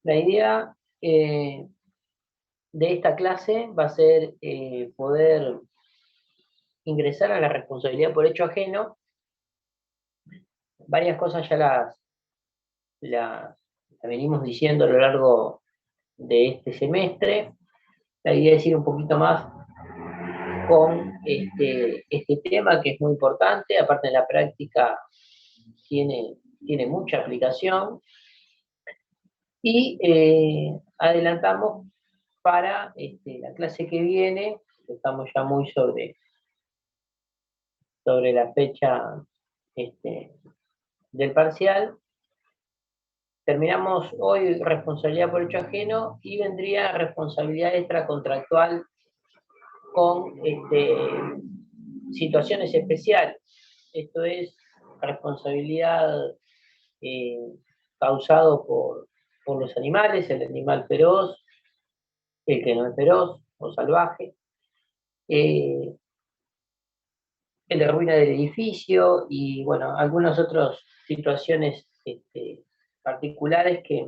La idea de esta clase va a ser poder ingresar a la responsabilidad por hecho ajeno. Varias cosas ya las venimos diciendo a lo largo de este semestre. La idea es ir un poquito más con este tema que es muy importante, aparte de la práctica tiene mucha aplicación, y adelantamos para la clase que viene, estamos ya muy sobre la fecha este, del parcial. Terminamos hoy responsabilidad por hecho ajeno y vendría responsabilidad extracontractual con situaciones especiales. Esto es responsabilidad eh, causado por los animales, el animal feroz, el que no es feroz o salvaje, eh, el de ruina del edificio y bueno, algunas otras situaciones particulares que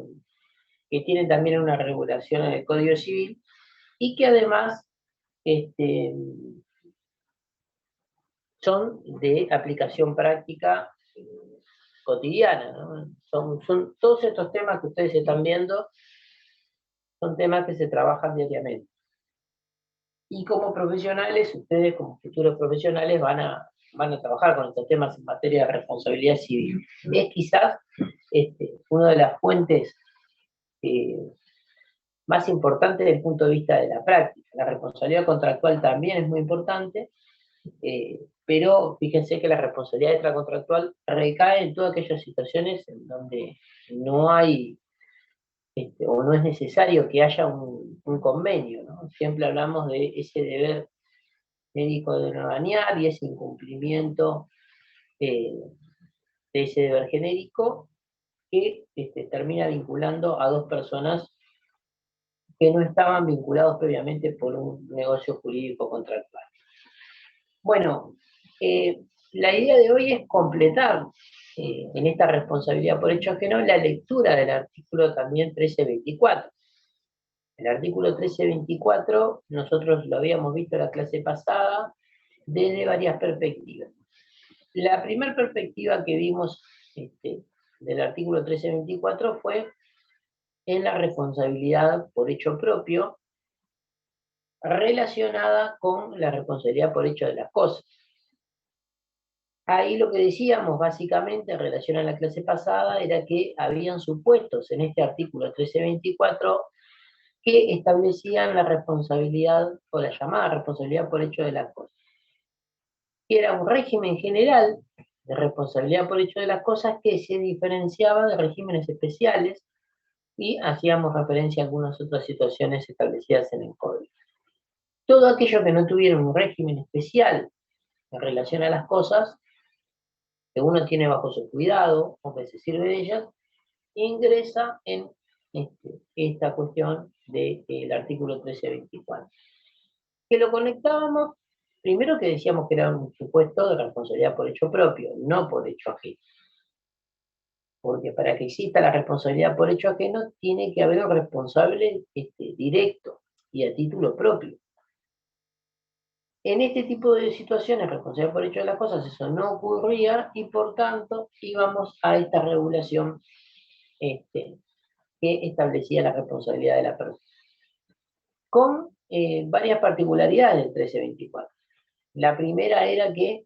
tienen también una regulación en el Código Civil y que además este, son de aplicación práctica cotidiana, ¿no? Son todos estos temas que ustedes están viendo, son temas que se trabajan diariamente. Y como profesionales, ustedes como futuros profesionales van a trabajar con estos temas en materia de responsabilidad civil. Es quizás una de las fuentes eh, más importantes desde el punto de vista de la práctica. La responsabilidad contractual también es muy importante, pero fíjense que la responsabilidad extracontractual recae en todas aquellas situaciones en donde no hay o no es necesario que haya un convenio, ¿no? Siempre hablamos de ese deber médico de no dañar y ese incumplimiento eh, de ese deber genérico que termina vinculando a dos personas que no estaban vinculados previamente por un negocio jurídico contractual. Bueno, la idea de hoy es completar en esta responsabilidad por hecho ajeno la lectura del artículo también 1324. El artículo 1324 nosotros lo habíamos visto en la clase pasada desde varias perspectivas. La primera perspectiva que vimos del artículo 1324 fue en la responsabilidad por hecho propio relacionada con la responsabilidad por hecho de las cosas. Ahí lo que decíamos básicamente en relación a la clase pasada era que habían supuestos en este artículo 1324 que establecían la responsabilidad o la llamada responsabilidad por hecho de las cosas. Que era un régimen general de responsabilidad por hecho de las cosas que se diferenciaba de regímenes especiales y hacíamos referencia a algunas otras situaciones establecidas en el código. Todo aquello que no tuviera un régimen especial en relación a las cosas que uno tiene bajo su cuidado o que se sirve de ellas, ingresa en esta cuestión del artículo 1324. Que lo conectábamos, primero que decíamos que era un supuesto de responsabilidad por hecho propio, no por hecho ajeno. Porque para que exista la responsabilidad por hecho ajeno, tiene que haber un responsable directo y a título propio. En este tipo de situaciones, responsabilidad por hecho de las cosas, eso no ocurría y por tanto íbamos a esta regulación que establecía la responsabilidad de la persona. Con varias particularidades del 1324. La primera era que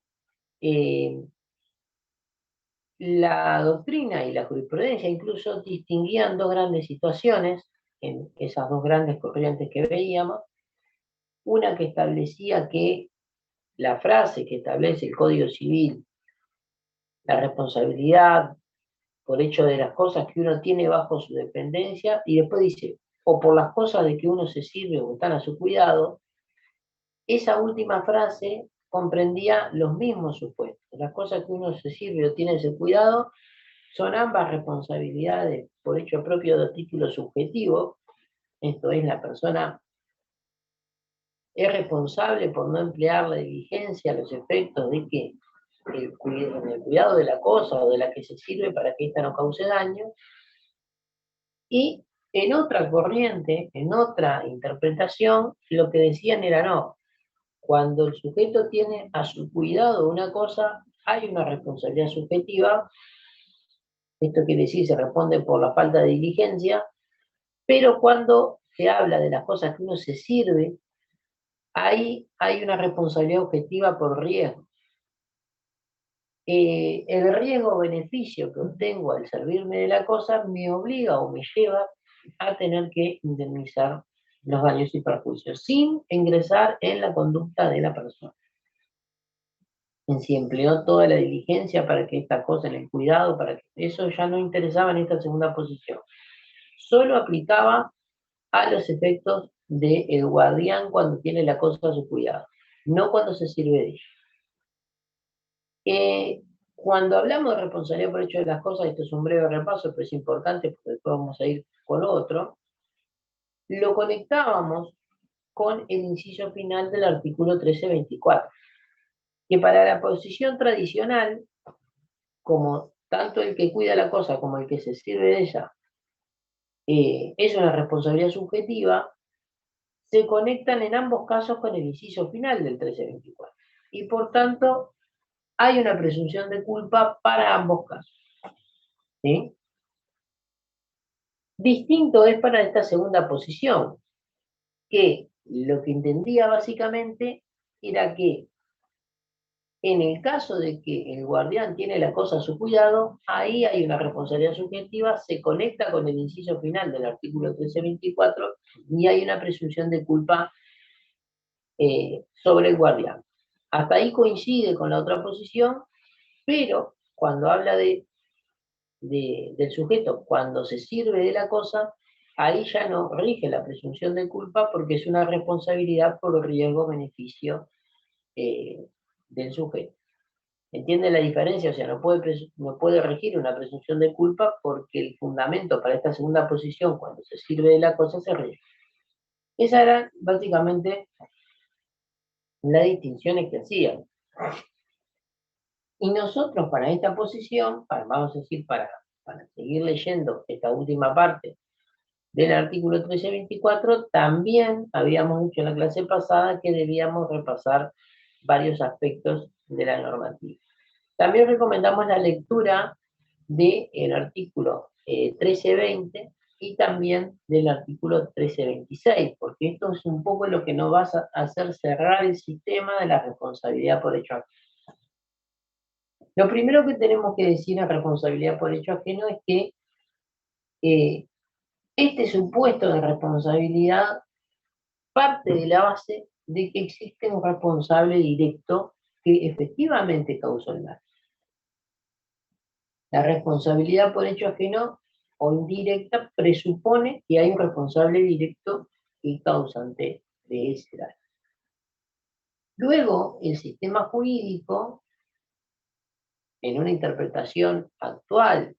la doctrina y la jurisprudencia incluso distinguían dos grandes situaciones en esas dos grandes corrientes que veíamos. Una que establecía que la frase que establece el Código Civil, la responsabilidad por hecho de las cosas que uno tiene bajo su dependencia, y después dice, o por las cosas de que uno se sirve o están a su cuidado, esa última frase comprendía los mismos supuestos. Las cosas que uno se sirve o tiene ese cuidado son ambas responsabilidades por hecho propio de título subjetivo. Esto es, la persona es responsable por no emplear la diligencia a los efectos de que en el cuidado de la cosa o de la que se sirve para que ésta no cause daño. Y En otra corriente, en otra interpretación, lo que decían era no. Cuando el sujeto tiene a su cuidado una cosa, hay una responsabilidad subjetiva. Esto quiere decir, se responde por la falta de diligencia, pero cuando se habla de las cosas que uno se sirve, ahí hay una responsabilidad objetiva por riesgo. El riesgo-beneficio que obtengo al servirme de la cosa me obliga o me lleva a tener que indemnizar los daños y perjuicios, sin ingresar en la conducta de la persona. En si empleó toda la diligencia para que esta cosa, en el cuidado, para que eso ya no interesaba en esta segunda posición. Solo aplicaba a los efectos del guardián cuando tiene la cosa a su cuidado, no cuando se sirve de ella. Cuando hablamos de responsabilidad por hecho de las cosas, esto es un breve repaso, pero es importante porque después vamos a ir con otro, lo conectábamos con el inciso final del artículo 1324, que para la posición tradicional, como tanto el que cuida la cosa como el que se sirve de ella, es una responsabilidad subjetiva, se conectan en ambos casos con el inciso final del 1324. Y por tanto, hay una presunción de culpa para ambos casos. ¿Sí? Distinto es para esta segunda posición, que lo que entendía básicamente era que en el caso de que el guardián tiene la cosa a su cuidado, ahí hay una responsabilidad subjetiva, se conecta con el inciso final del artículo 1324 y hay una presunción de culpa sobre el guardián. Hasta ahí coincide con la otra posición, pero cuando habla del sujeto, cuando se sirve de la cosa, ahí ya no rige la presunción de culpa porque es una responsabilidad por riesgo-beneficio del sujeto. ¿Entiende la diferencia? O sea, no puede regir una presunción de culpa porque el fundamento para esta segunda posición, cuando se sirve de la cosa, se rige. Esas eran básicamente las distinciones que hacían. Y nosotros para esta posición, vamos a decir, para seguir leyendo esta última parte del artículo 1324, también habíamos dicho en la clase pasada que debíamos repasar varios aspectos de la normativa. También recomendamos la lectura del artículo 1320 y también del artículo 1326, porque esto es un poco lo que nos va a hacer cerrar el sistema de la responsabilidad por hecho ajeno. Lo primero que tenemos que decir en responsabilidad por hecho ajeno es que este supuesto de responsabilidad parte de la base de que existe un responsable directo que efectivamente causó el daño. La responsabilidad por hecho ajeno o indirecta presupone que hay un responsable directo y causante de ese daño. Luego, el sistema jurídico, en una interpretación actual,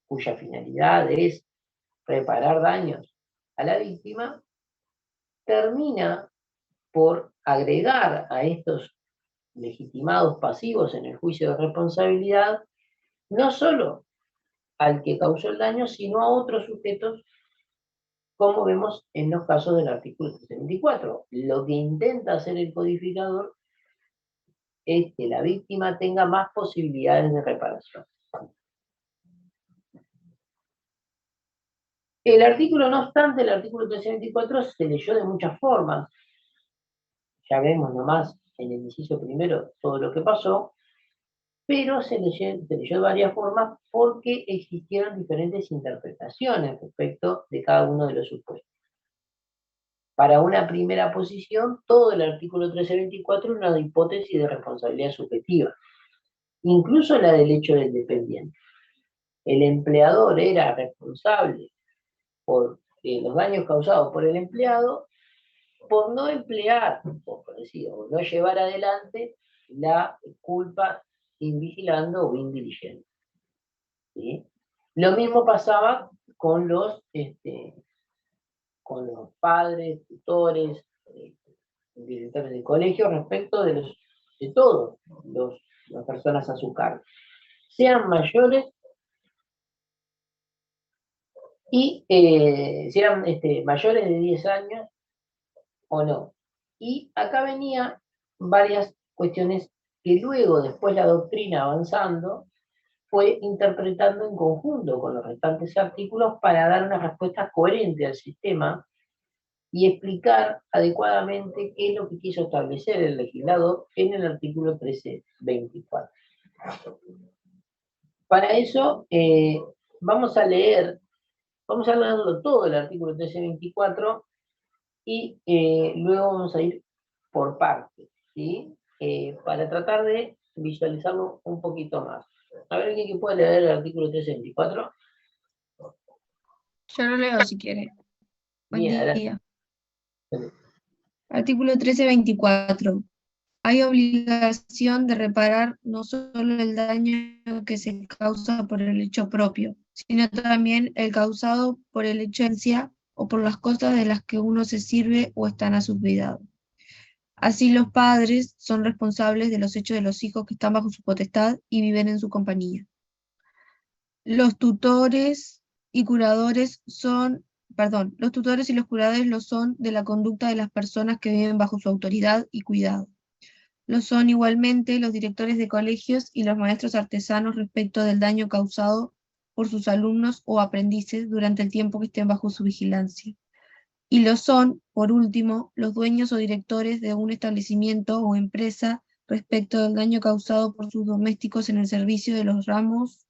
cuya finalidad es reparar daños a la víctima, termina por agregar a estos legitimados pasivos en el juicio de responsabilidad no solo al que causó el daño, sino a otros sujetos, como vemos en los casos del artículo 74. Lo que intenta hacer el codificador es que la víctima tenga más posibilidades de reparación. El artículo, no obstante, el artículo 324 se leyó de muchas formas. Ya vemos nomás en el inciso primero todo lo que pasó, pero se leyó de varias formas porque existieron diferentes interpretaciones respecto de cada uno de los supuestos. Para una primera posición, todo el artículo 1324 es una hipótesis de responsabilidad subjetiva, incluso la del hecho del dependiente. El empleador era responsable por los daños causados por el empleado por no emplear, o por decir, o no llevar adelante la culpa invigilando o indiligente. ¿Sí? Lo mismo pasaba con los padres, tutores, directores de colegio respecto de todos las personas a su cargo, sean mayores y si eran mayores de 10 años o no. Y acá venía varias cuestiones que luego, después la doctrina avanzando, fue interpretando en conjunto con los restantes artículos para dar una respuesta coherente al sistema y explicar adecuadamente qué es lo que quiso establecer el legislador en el artículo 1324. Para eso vamos a leer, vamos a leerlo todo el artículo 1324 y luego vamos a ir por partes, ¿sí? Para tratar de visualizarlo un poquito más. A ver, ¿alguien que puede leer el artículo 1324? Yo lo leo si quiere. Buen Bien, adelante. día. Artículo 1324. Hay obligación de reparar no solo el daño que se causa por el hecho propio, sino también el causado por el hecho de herencia o por las cosas de las que uno se sirve o están a su cuidado. Así los padres son responsables de los hechos de los hijos que están bajo su potestad y viven en su compañía. Los tutores y curadores son, los tutores y los curadores lo son de la conducta de las personas que viven bajo su autoridad y cuidado. Lo son igualmente los directores de colegios y los maestros artesanos respecto del daño causado por sus alumnos o aprendices durante el tiempo que estén bajo su vigilancia. Y lo son, por último, los dueños o directores de un establecimiento o empresa respecto del daño causado por sus domésticos en el servicio de los ramos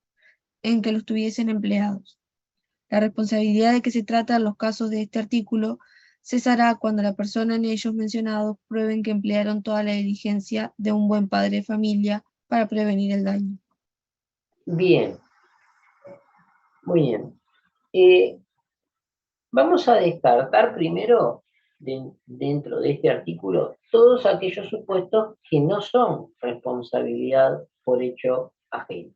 en que los tuviesen empleados. La responsabilidad de que se tratan los casos de este artículo cesará cuando la persona en ellos mencionados prueben que emplearon toda la diligencia de un buen padre de familia para prevenir el daño. Bien, muy bien. Vamos a descartar primero, dentro de este artículo, todos aquellos supuestos que no son responsabilidad por hecho ajeno.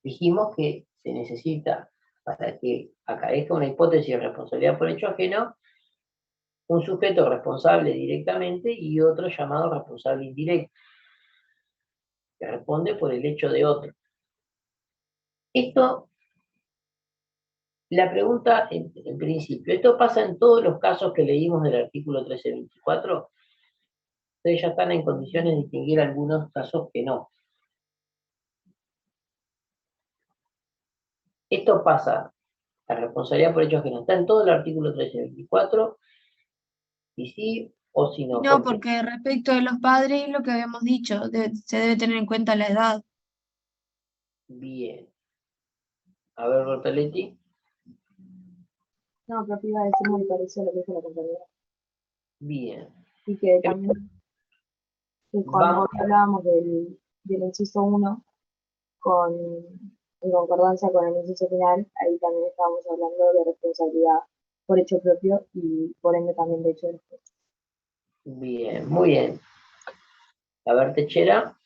Dijimos que se necesita, para que acaezca una hipótesis de responsabilidad por hecho ajeno, un sujeto responsable directamente y otro llamado responsable indirecto, que responde por el hecho de otro. Esto, la pregunta en principio, ¿esto pasa en todos los casos que leímos del artículo 1324? Ustedes ya están en condiciones de distinguir algunos casos que no. Esto pasa, la responsabilidad por hechos que no está en todo el artículo 1324, y sí o si no, No, porque porque respecto de los padres, lo que habíamos dicho, se debe tener en cuenta la edad. bien. A ver, Bertoletti. No, pero iba a decir muy parecido a lo que dijo la compañera. Bien. Y que también que cuando Vamos, hablábamos del inciso 1, con, en concordancia con el inciso final, ahí también estábamos hablando de responsabilidad por hecho propio y por ende también de hecho de respuesta. bien, muy bien. A ver, Techera.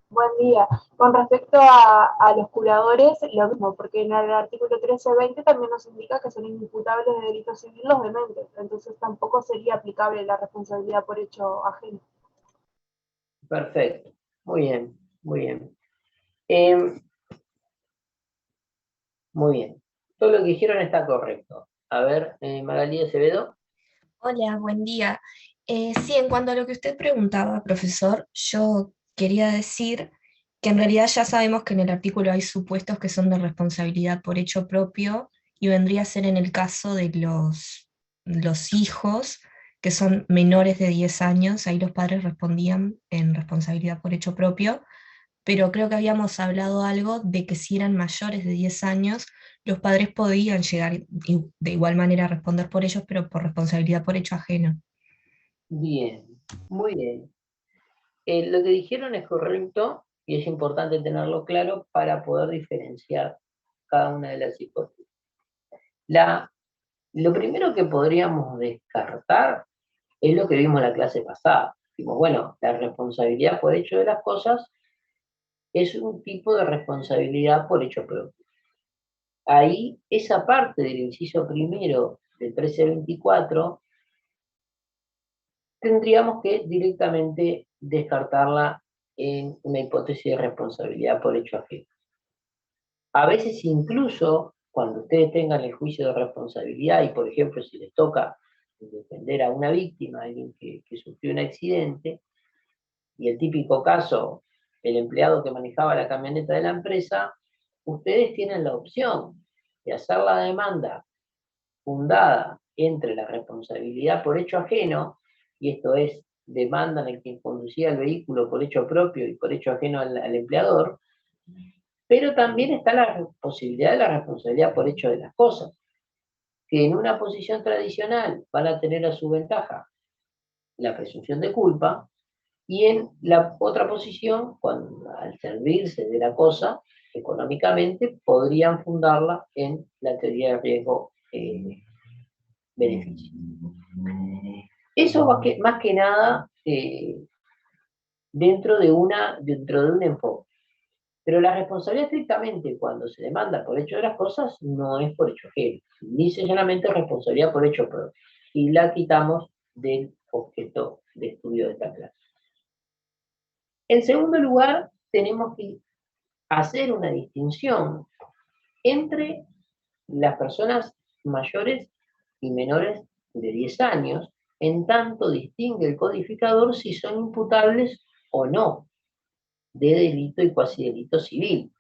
Buen día. Con respecto a los curadores, lo mismo, porque en el artículo 1320 también nos indica que son inimputables de delito civil los dementes, entonces tampoco sería aplicable la responsabilidad por hecho ajeno. Perfecto. Muy bien, muy bien. Eh, muy bien. Todo lo que dijeron está correcto. A ver, Magalí Acevedo. Hola, buen día. Sí, en cuanto a lo que usted preguntaba, profesor, yo quería decir que en realidad ya sabemos que en el artículo hay supuestos que son de responsabilidad por hecho propio y vendría a ser en el caso de los hijos que son menores de 10 años, ahí los padres respondían en responsabilidad por hecho propio, pero creo que habíamos hablado algo de que si eran mayores de 10 años, los padres podían llegar de igual manera a responder por ellos, pero por responsabilidad por hecho ajeno. Bien, muy bien. Lo que dijeron es correcto y es importante tenerlo claro para poder diferenciar cada una de las hipótesis. Lo primero que podríamos descartar es lo que vimos en la clase pasada. Dijimos, bueno, la responsabilidad por hecho de las cosas es un tipo de responsabilidad por hecho propio. Ahí, esa parte del inciso primero del 1324, tendríamos que directamente descartarla en una hipótesis de responsabilidad por hecho ajeno. A veces incluso cuando ustedes tengan el juicio de responsabilidad y, por ejemplo, si les toca defender a una víctima, alguien que sufrió un accidente, y el típico caso, el empleado que manejaba la camioneta de la empresa, ustedes tienen la opción de hacer la demanda fundada entre la responsabilidad por hecho ajeno, y esto es, demandan el quien conducía el vehículo por hecho propio y por hecho ajeno al empleador, pero también está la posibilidad de la responsabilidad por hecho de las cosas, que en una posición tradicional van a tener a su ventaja la presunción de culpa, y en la otra posición, cuando, al servirse de la cosa, económicamente, podrían fundarla en la teoría de riesgo-beneficio. Eso más que nada dentro de un enfoque. Pero la responsabilidad estrictamente cuando se demanda por hecho de las cosas no es por hecho ajeno, ni sencillamente responsabilidad por hecho propio. Y la quitamos del objeto de estudio de esta clase. En segundo lugar, tenemos que hacer una distinción entre las personas mayores y menores de 10 años, en tanto distingue el codificador si son imputables o no de delito y cuasi delito civil.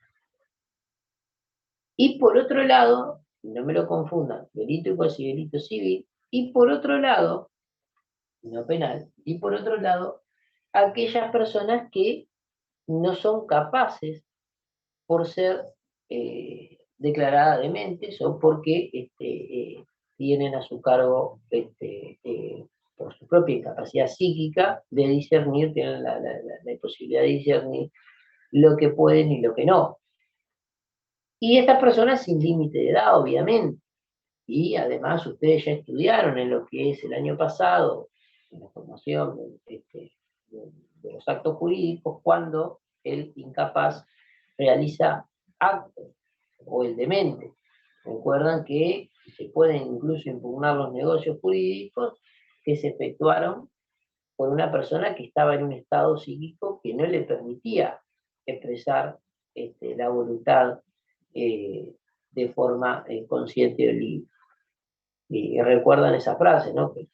Y por otro lado, no me lo confundan, delito y cuasi delito civil, y por otro lado, no penal, y por otro lado, aquellas personas que no son capaces por ser declarada dementes o porque tienen a su cargo, por su propia incapacidad psíquica, de discernir, tienen la posibilidad de discernir lo que pueden y lo que no. Y estas personas sin límite de edad, obviamente. Y además ustedes ya estudiaron en lo que es el año pasado, en la formación de los actos jurídicos, cuando el incapaz realiza actos, o el demente. Recuerdan que se pueden incluso impugnar los negocios jurídicos que se efectuaron por una persona que estaba en un estado psíquico que no le permitía expresar la voluntad de forma consciente o libre. Y recuerdan esa frase, ¿no? Que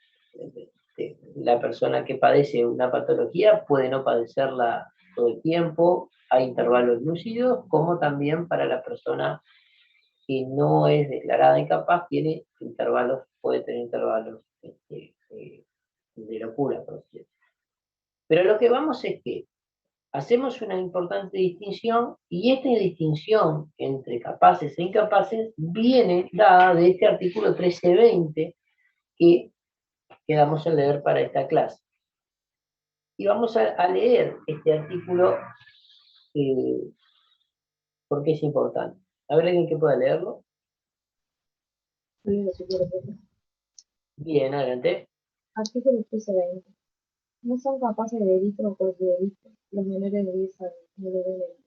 la persona que padece una patología puede no padecerla todo el tiempo, hay intervalos lúcidos, como también para la persona que no es declarada incapaz, puede tener intervalos de locura, por decirlo. Pero lo que vamos es que hacemos una importante distinción, y esta distinción entre capaces e incapaces viene dada de este artículo 1320 que quedamos en leer para esta clase. Y vamos a leer este artículo porque es importante. ¿A ver alguien que pueda leerlo? Bien, adelante. Artículo 1320. No son capaces de delito o cualquier delito los menores de 10 años, ni levemente,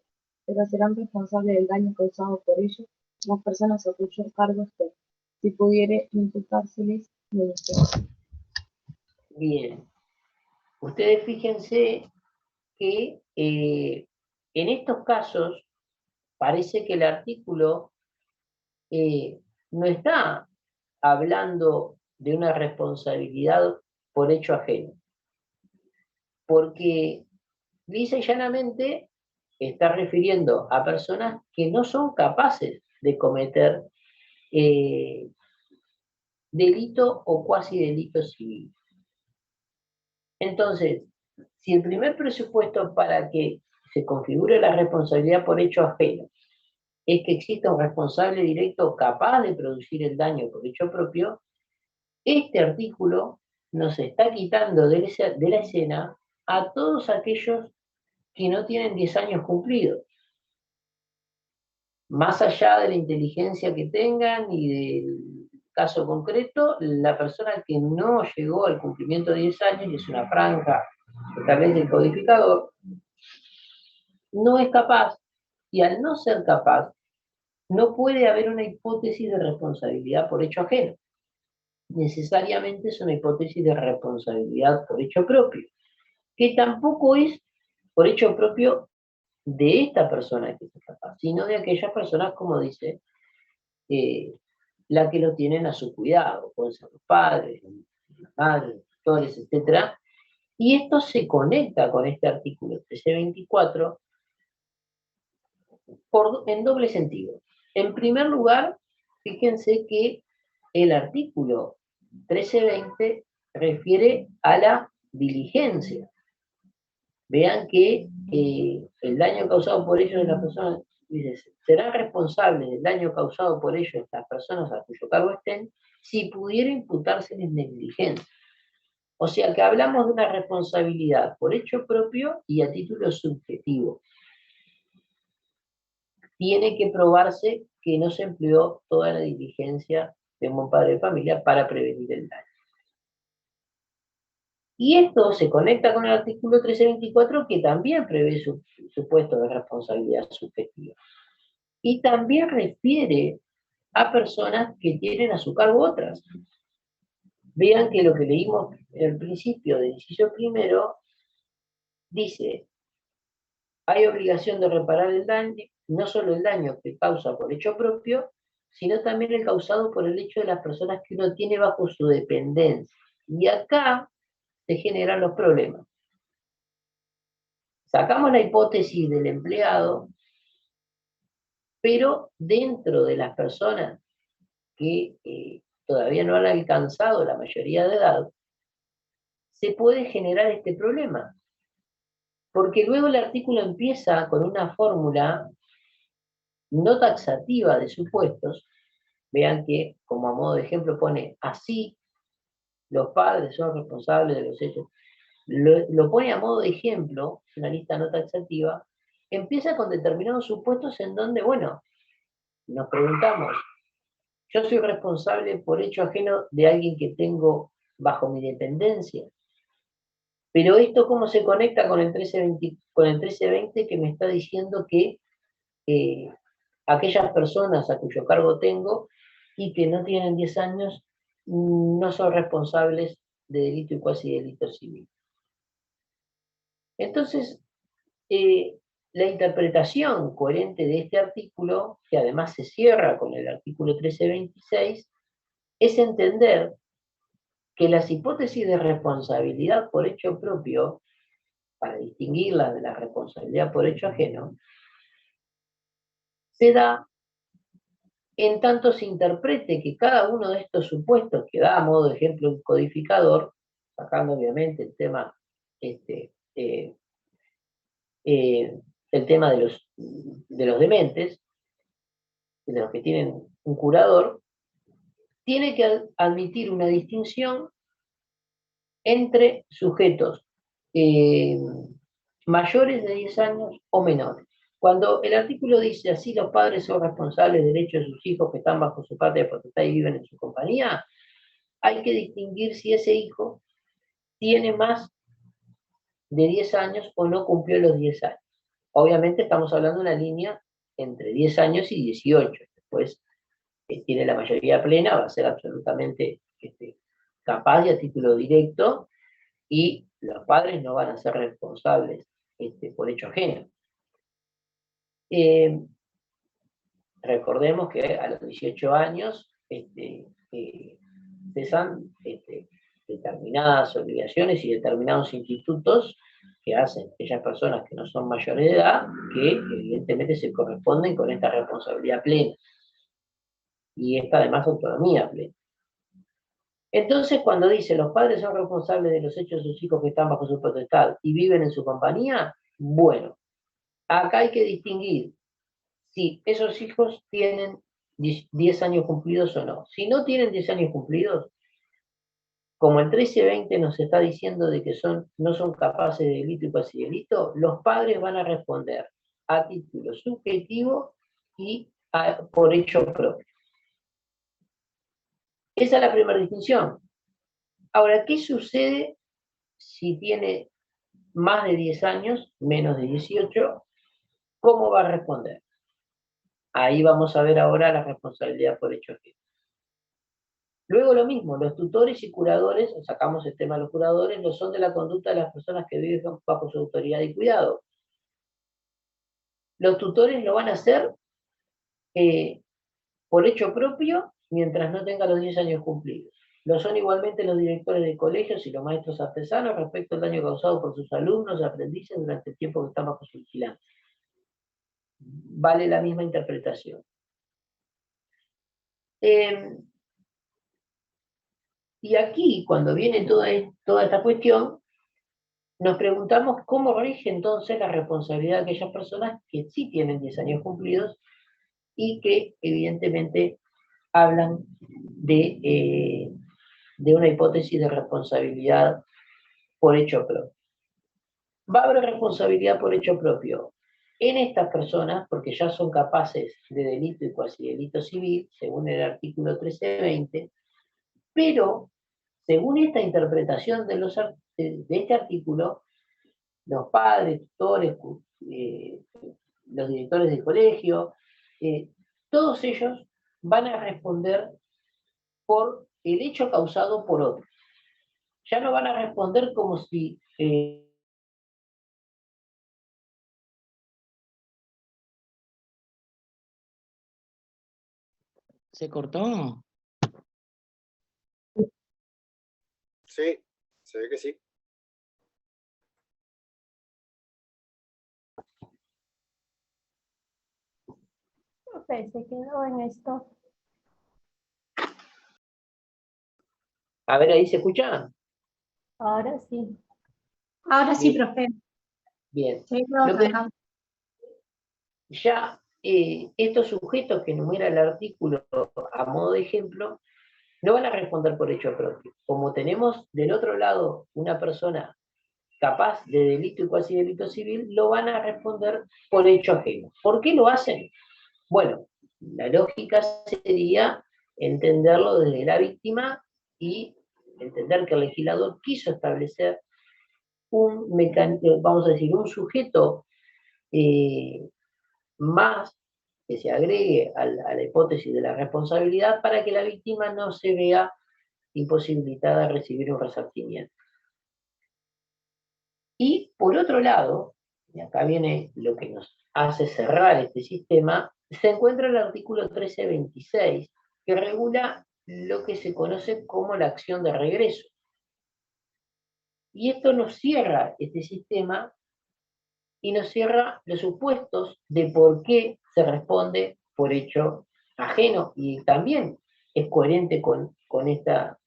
pero serán responsables del daño causado por ellos las personas a cuyo cargo estén, si pudiere imputárseles delito. Bien. Ustedes fíjense que en estos casos parece que el artículo no está hablando de una responsabilidad por hecho ajeno, porque lisa y llanamente está refiriendo a personas que no son capaces de cometer delito o cuasi delito civil. Entonces, si el primer presupuesto para que se configure la responsabilidad por hecho ajeno es que exista un responsable directo capaz de producir el daño por hecho propio, este artículo nos está quitando de la escena a todos aquellos que no tienen 10 años cumplidos. Más allá de la inteligencia que tengan y del caso concreto, la persona que no llegó al cumplimiento de 10 años, y es una franja que establece el codificador, no es capaz, y al no ser capaz, no puede haber una hipótesis de responsabilidad por hecho ajeno. Necesariamente es una hipótesis de responsabilidad por hecho propio, que tampoco es por hecho propio de esta persona que es capaz, sino de aquellas personas, como dice la que lo tienen a su cuidado, pueden ser los padres, las madres, los tutores, etc. Y esto se conecta con este artículo 1324 en doble sentido. En primer lugar, fíjense que el artículo 1320 refiere a la diligencia. Vean que el daño causado por ellos de las personas, dice, serán responsables del daño causado por ellos las personas a cuyo cargo estén, si pudiera imputárseles negligencia. O sea que hablamos de una responsabilidad por hecho propio y a título subjetivo. Tiene que probarse que no se empleó toda la diligencia de un buen padre de familia para prevenir el daño. Y esto se conecta con el artículo 1324, que también prevé supuestos de responsabilidad subjetiva. Y también refiere a personas que tienen a su cargo otras. Vean que lo que leímos en el principio del inciso primero dice: hay obligación de reparar el daño, no solo el daño que causa por hecho propio, sino también el causado por el hecho de las personas que uno tiene bajo su dependencia. Y acá se generan los problemas. Sacamos la hipótesis del empleado, pero dentro de las personas que todavía no han alcanzado la mayoría de edad, se puede generar este problema. Porque luego el artículo empieza con una fórmula no taxativa de supuestos. Vean que, como a modo de ejemplo, pone así, los padres son responsables de los hechos. Lo pone a modo de ejemplo, una lista no taxativa. Empieza con determinados supuestos en donde, bueno, nos preguntamos, yo soy responsable por hecho ajeno de alguien que tengo bajo mi dependencia. Pero esto, ¿cómo se conecta con el 1320 que me está diciendo que aquellas personas a cuyo cargo tengo y que no tienen 10 años no son responsables de delito y cuasi delito civil? Entonces, la interpretación coherente de este artículo, que además se cierra con el artículo 1326, es entender que las hipótesis de responsabilidad por hecho propio, para distinguirlas de la responsabilidad por hecho ajeno, se da en tanto se interprete que cada uno de estos supuestos que da a modo de ejemplo el codificador, sacando obviamente el tema de los dementes, de los que tienen un curador, tiene que admitir una distinción entre sujetos mayores de 10 años o menores. Cuando el artículo dice así, los padres son responsables del hecho de sus hijos que están bajo su parte de potestad y viven en su compañía, hay que distinguir si ese hijo tiene más de 10 años o no cumplió los 10 años. Obviamente estamos hablando de una línea entre 10 años y 18. Después tiene la mayoría plena, va a ser absolutamente capaz y a título directo, y los padres no van a ser responsables por hecho ajeno. Recordemos que a los 18 años cesan determinadas obligaciones y determinados institutos que hacen aquellas personas que no son mayores de edad, que evidentemente se corresponden con esta responsabilidad plena y esta además autonomía plena. Entonces, cuando dice los padres son responsables de los hechos de sus hijos que están bajo su potestad y viven en su compañía, bueno, acá hay que distinguir si esos hijos tienen 10 años cumplidos o no. Si no tienen 10 años cumplidos, como el 1320 nos está diciendo de que no son capaces de delito y cuasi delito, los padres van a responder a título subjetivo y por hecho propio. Esa es la primera distinción. Ahora, ¿qué sucede si tiene más de 10 años, menos de 18? ¿Cómo va a responder? Ahí vamos a ver ahora la responsabilidad por hecho ajeno. Luego lo mismo, los tutores y curadores, sacamos el tema de los curadores, no son de la conducta de las personas que viven bajo su autoridad y cuidado. Los tutores lo van a hacer por hecho propio mientras no tenga los 10 años cumplidos. Lo son igualmente los directores de colegios y los maestros artesanos respecto al daño causado por sus alumnos y aprendices durante el tiempo que están bajo su vigilancia. Vale la misma interpretación. Y aquí, cuando viene toda esta cuestión, nos preguntamos cómo rige entonces la responsabilidad de aquellas personas que sí tienen 10 años cumplidos y que evidentemente hablan de una hipótesis de responsabilidad por hecho propio. Va a haber responsabilidad por hecho propio en estas personas porque ya son capaces de delito y cuasi delito civil, según el artículo 1320, pero según esta interpretación de este artículo, los padres, tutores, los directores del colegio, todos ellos van a responder por el hecho causado por otros. Ya no van a responder como si... ¿Se cortó? Sí, se ve que sí. Profe, se quedó en esto. A ver, ¿ahí se escucha? Ahora sí. Ahora sí, Bien. profe. Bien. Se quedó Lo que- trabajando. Ya estos sujetos que enumera el artículo a modo de ejemplo, no van a responder por hecho propio. Como tenemos del otro lado una persona capaz de delito y cuasi delito civil, lo van a responder por hecho ajeno. ¿Por qué lo hacen? Bueno, la lógica sería entenderlo desde la víctima y entender que el legislador quiso establecer un mecanismo, vamos a decir, un sujeto más que se agregue a la hipótesis de la responsabilidad para que la víctima no se vea imposibilitada de recibir un resarcimiento. Y por otro lado, y acá viene lo que nos hace cerrar este sistema, se encuentra el artículo 1326, que regula lo que se conoce como la acción de regreso. Y esto nos cierra este sistema y nos cierra los supuestos de por qué se responde por hecho ajeno, y también es coherente con esta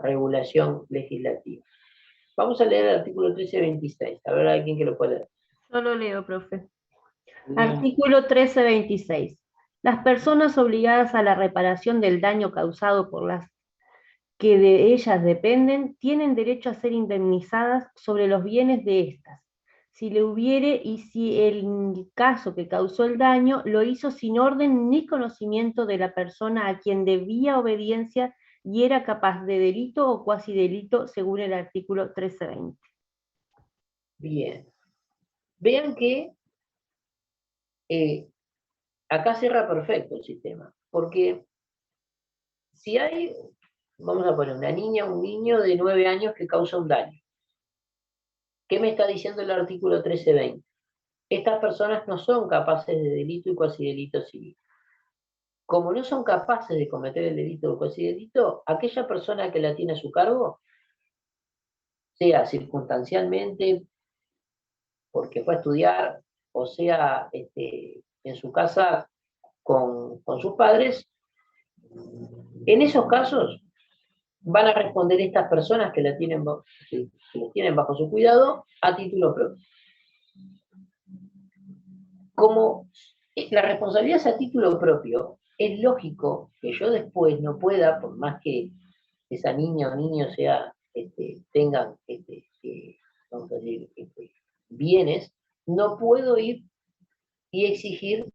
regulación legislativa. Vamos a leer el artículo 1326, a ver, alguien que lo pueda leer. Yo lo leo, profe. Bien. Artículo 1326. Las personas obligadas a la reparación del daño causado por las que de ellas dependen tienen derecho a ser indemnizadas sobre los bienes de éstas, si le hubiere y si el caso que causó el daño lo hizo sin orden ni conocimiento de la persona a quien debía obediencia y era capaz de delito o cuasi delito según el artículo 1320. Bien. Vean que acá cierra perfecto el sistema, porque si hay, vamos a poner una niña, un niño de 9 años que causa un daño, ¿qué me está diciendo el artículo 1320? Estas personas no son capaces de delito y cuasi delito civil. Como no son capaces de cometer el delito o cuasi delito, aquella persona que la tiene a su cargo, sea circunstancialmente porque fue a estudiar, o sea en su casa con sus padres, en esos casos van a responder estas personas que la tienen bajo su cuidado a título propio. Como la responsabilidad es a título propio, es lógico que yo después no pueda, por más que esa niña o niño tengan vamos a decir, bienes, no puedo ir y exigir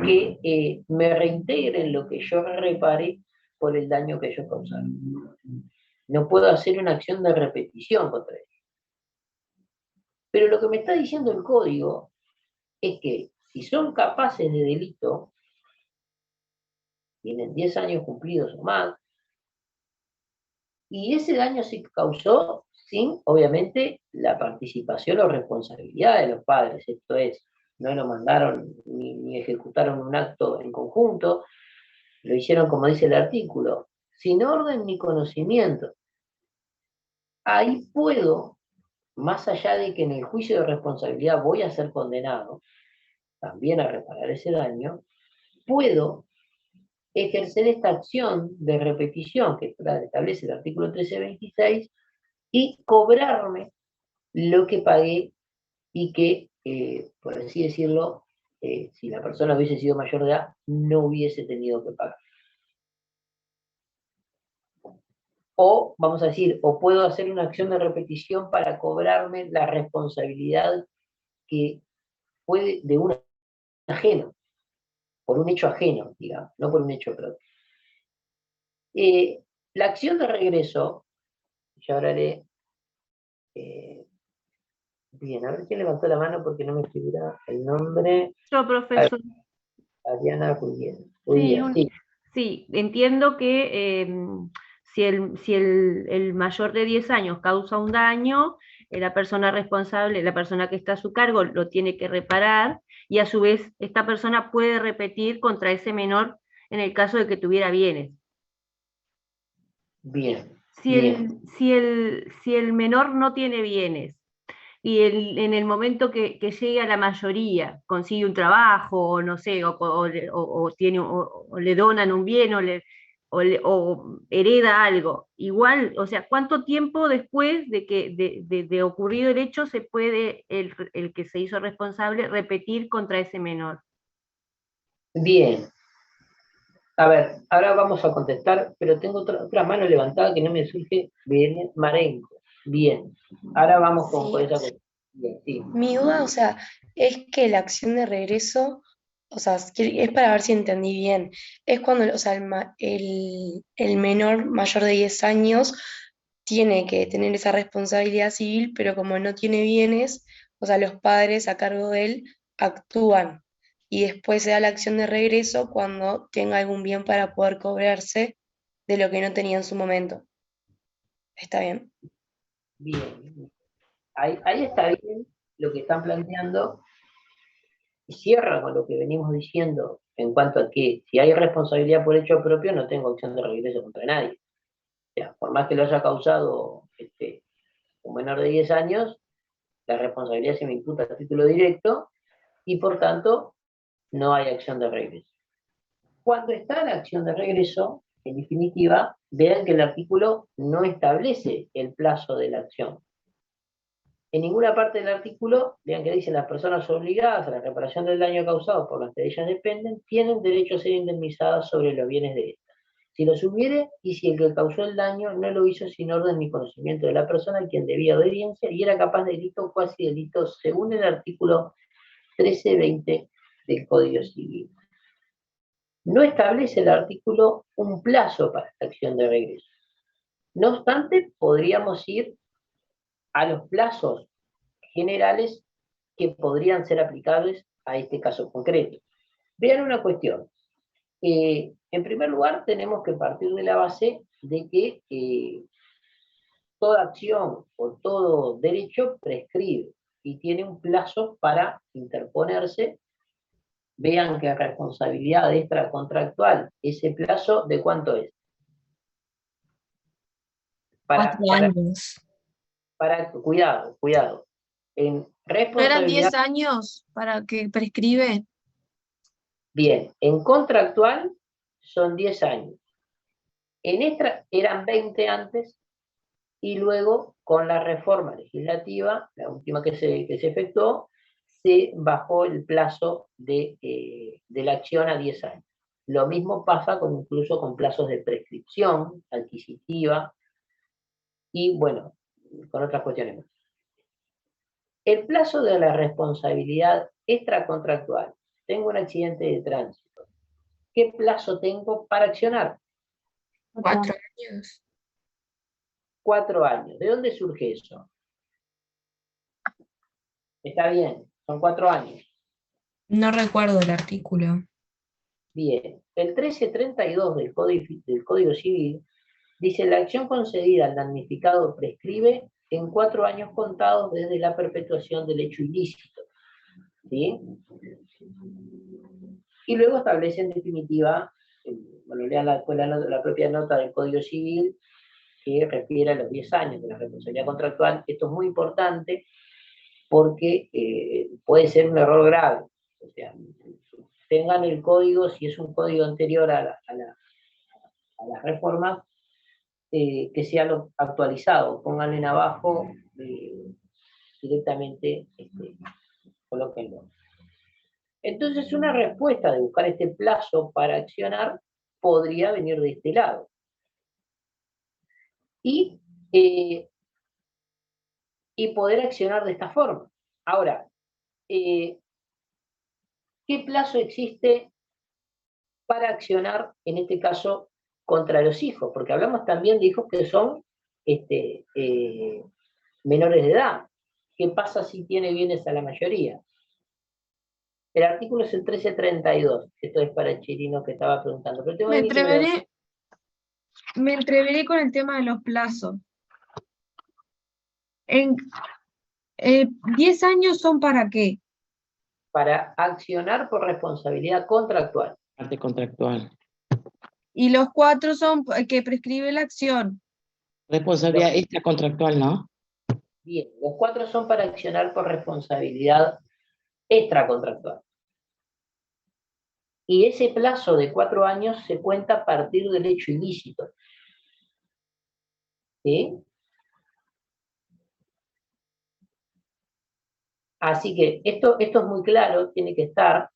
que me reintegren lo que yo repare por el daño que ellos causaron. No puedo hacer una acción de repetición contra ellos. Pero lo que me está diciendo el código es que si son capaces de delito, tienen 10 años cumplidos o más, y ese daño se causó sin, obviamente, la participación o responsabilidad de los padres. Esto es, no lo mandaron ni ejecutaron un acto en conjunto, lo hicieron como dice el artículo, sin orden ni conocimiento. Ahí puedo, más allá de que en el juicio de responsabilidad voy a ser condenado, también a reparar ese daño, puedo ejercer esta acción de repetición que establece el artículo 1326 y cobrarme lo que pagué y que, por así decirlo, si la persona hubiese sido mayor de edad, no hubiese tenido que pagar. O, vamos a decir, o puedo hacer una acción de repetición para cobrarme la responsabilidad que fue de un ajeno, por un hecho ajeno, digamos, no por un hecho propio. La acción de regreso, ya hablaré, bien, a ver quién levantó la mano porque no me figura el nombre. Yo, profesor. Adriana Ruiz. Sí, entiendo que si el mayor de 10 años causa un daño, la persona responsable, la persona que está a su cargo, lo tiene que reparar, y a su vez esta persona puede repetir contra ese menor en el caso de que tuviera bienes. Bien. Si el menor no tiene bienes, y en el momento que llegue a la mayoría, consigue un trabajo, o no sé, o le donan un bien, o hereda algo, igual, o sea, ¿cuánto tiempo después de ocurrido el hecho se puede el que se hizo responsable repetir contra ese menor? Bien. A ver, ahora vamos a contestar, pero tengo otra mano levantada que no me surge bien, Marenco. Bien. Ahora vamos con esa cuestión. Bien, sí. Mi duda, o sea, es que la acción de regreso, o sea, es para ver si entendí bien, es cuando, o sea, el menor mayor de 10 años tiene que tener esa responsabilidad civil, pero como no tiene bienes, o sea, los padres a cargo de él actúan y después se da la acción de regreso cuando tenga algún bien para poder cobrarse de lo que no tenía en su momento. ¿Está bien? Bien. Ahí está bien lo que están planteando y cierra con lo que venimos diciendo en cuanto a que si hay responsabilidad por hecho propio no tengo acción de regreso contra nadie. O sea, por más que lo haya causado un menor de 10 años, la responsabilidad se me imputa a título directo y por tanto no hay acción de regreso. Cuando está la acción de regreso, en definitiva, vean que el artículo no establece el plazo de la acción. En ninguna parte del artículo, vean que dice las personas obligadas a la reparación del daño causado por las que de ellas dependen, tienen derecho a ser indemnizadas sobre los bienes de estas. Si los hubiere, y si el que causó el daño no lo hizo sin orden ni conocimiento de la persona a quien debía obediencia y era capaz de delito o cuasi delito según el artículo 1320 del Código Civil. No establece el artículo un plazo para esta acción de regreso. No obstante, podríamos ir a los plazos generales que podrían ser aplicables a este caso concreto. Vean una cuestión. En primer lugar, tenemos que partir de la base de que toda acción o todo derecho prescribe y tiene un plazo para interponerse. Vean que responsabilidad extracontractual, ese plazo, ¿de cuánto es? 4 años. Cuidado. En ¿No eran responsabilidad... 10 años para que prescribe? Bien, en contractual son 10 años. En extra eran 20 antes y luego con la reforma legislativa, la última que se efectuó, se bajó el plazo de la acción a 10 años. Lo mismo pasa incluso con plazos de prescripción adquisitiva y, bueno, con otras cuestiones más. El plazo de la responsabilidad extracontractual. Tengo un accidente de tránsito. ¿Qué plazo tengo para accionar? 4 años. 4 años. ¿De dónde surge eso? Está bien, son 4 años. No recuerdo el artículo. Bien, el 1332 del Código Civil dice: la acción concedida al damnificado prescribe en 4 años contados desde la perpetuación del hecho ilícito. ¿Sí? Y luego establece en definitiva bueno, lean la propia nota del Código Civil que refiere a los 10 años de la responsabilidad contractual. Esto es muy importante porque puede ser un error grave. O sea, tengan el código, si es un código anterior a las reformas, que sea lo actualizado, pónganlo en abajo, directamente colóquenlo. Entonces, una respuesta de buscar este plazo para accionar podría venir de este lado. Y poder accionar de esta forma. Ahora, ¿qué plazo existe para accionar, en este caso, contra los hijos? Porque hablamos también de hijos que son menores de edad. ¿Qué pasa si tiene bienes a la mayoría? El artículo es el 1332. Esto es para el chileno que estaba preguntando. Pero tengo alguien que Me entreveré con el tema de los plazos. 10 años son ¿para qué? para accionar por responsabilidad contractual. Parte contractual. Y los 4 son que prescribe la acción. Responsabilidad extracontractual, ¿no? Bien, los 4 son para accionar por responsabilidad extracontractual. Y ese plazo de 4 años se cuenta a partir del hecho ilícito. ¿Sí? Así que esto es muy claro, tiene que estar.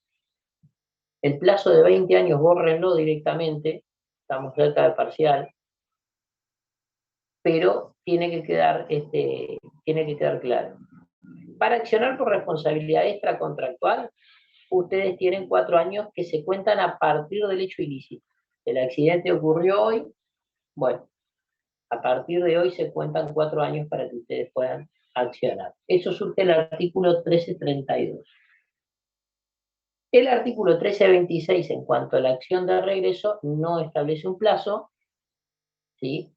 El plazo de 20 años, bórrenlo directamente, estamos cerca del parcial, pero tiene que quedar claro. Para accionar por responsabilidad extracontractual, ustedes tienen 4 años que se cuentan a partir del hecho ilícito. El accidente ocurrió hoy, bueno, a partir de hoy se cuentan 4 años para que ustedes puedan accionar. Eso surge el artículo 1332. El artículo 1326, en cuanto a la acción de regreso, no establece un plazo, ¿sí?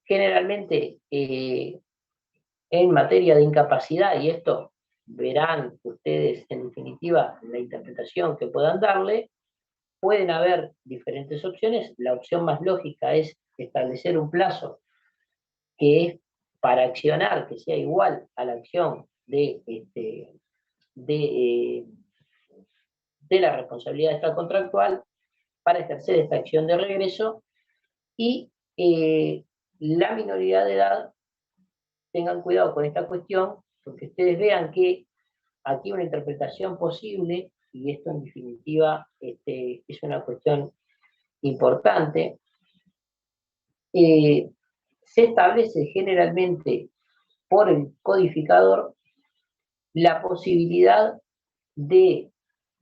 Generalmente, en materia de incapacidad, y esto verán ustedes en definitiva la interpretación que puedan darle, pueden haber diferentes opciones. La opción más lógica es establecer un plazo que es para accionar, que sea igual a la acción de la responsabilidad extracontractual para ejercer esta acción de regreso, y la minoría de edad, tengan cuidado con esta cuestión, porque ustedes vean que aquí una interpretación posible, y esto en definitiva es una cuestión importante, se establece generalmente por el codificador la posibilidad de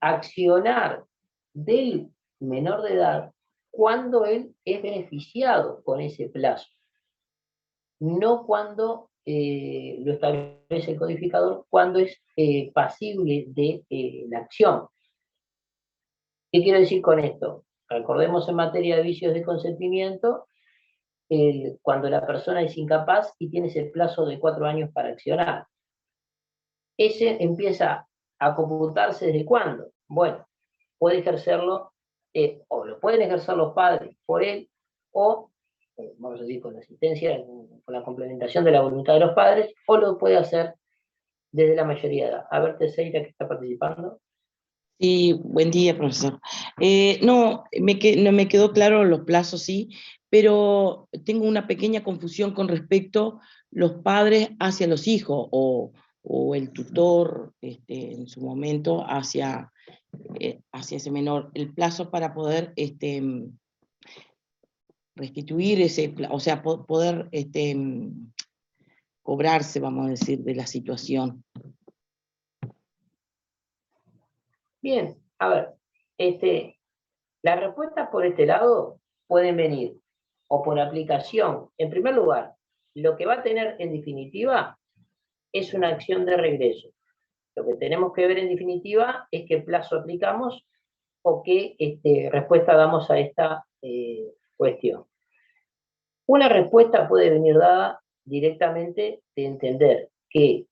accionar del menor de edad cuando él es beneficiado con ese plazo, no cuando lo establece el codificador, cuando es pasible de la acción. ¿Qué quiero decir con esto? Recordemos en materia de vicios de consentimiento, cuando la persona es incapaz y tiene ese plazo de 4 años para accionar. Ese empieza a computarse ¿desde cuándo? Bueno, puede ejercerlo, o lo pueden ejercer los padres por él, o, vamos a decir, con la asistencia, con la complementación de la voluntad de los padres, o lo puede hacer desde la mayoría de edad. A ver, Teseira, que está participando. Sí, buen día, profesor. No me quedó claro los plazos, sí, pero tengo una pequeña confusión con respecto a los padres hacia los hijos, o el tutor en su momento hacia ese menor. El plazo para poder restituir o sea, poder cobrarse, vamos a decir, de la situación. Bien, a ver, las respuestas por este lado pueden venir o por aplicación. En primer lugar, lo que va a tener en definitiva es una acción de regreso. Lo que tenemos que ver en definitiva es qué plazo aplicamos o qué respuesta damos a esta cuestión. Una respuesta puede venir dada directamente de entender que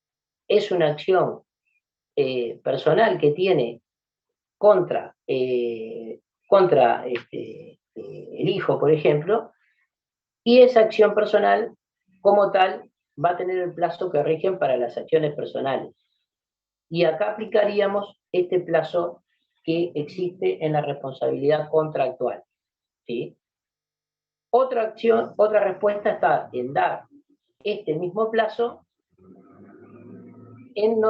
es una acción personal que tiene contra el hijo, por ejemplo, y esa acción personal, como tal, va a tener el plazo que rigen para las acciones personales. Y acá aplicaríamos este plazo que existe en la responsabilidad contractual, ¿sí? Otra acción, otra respuesta está en dar este mismo plazo en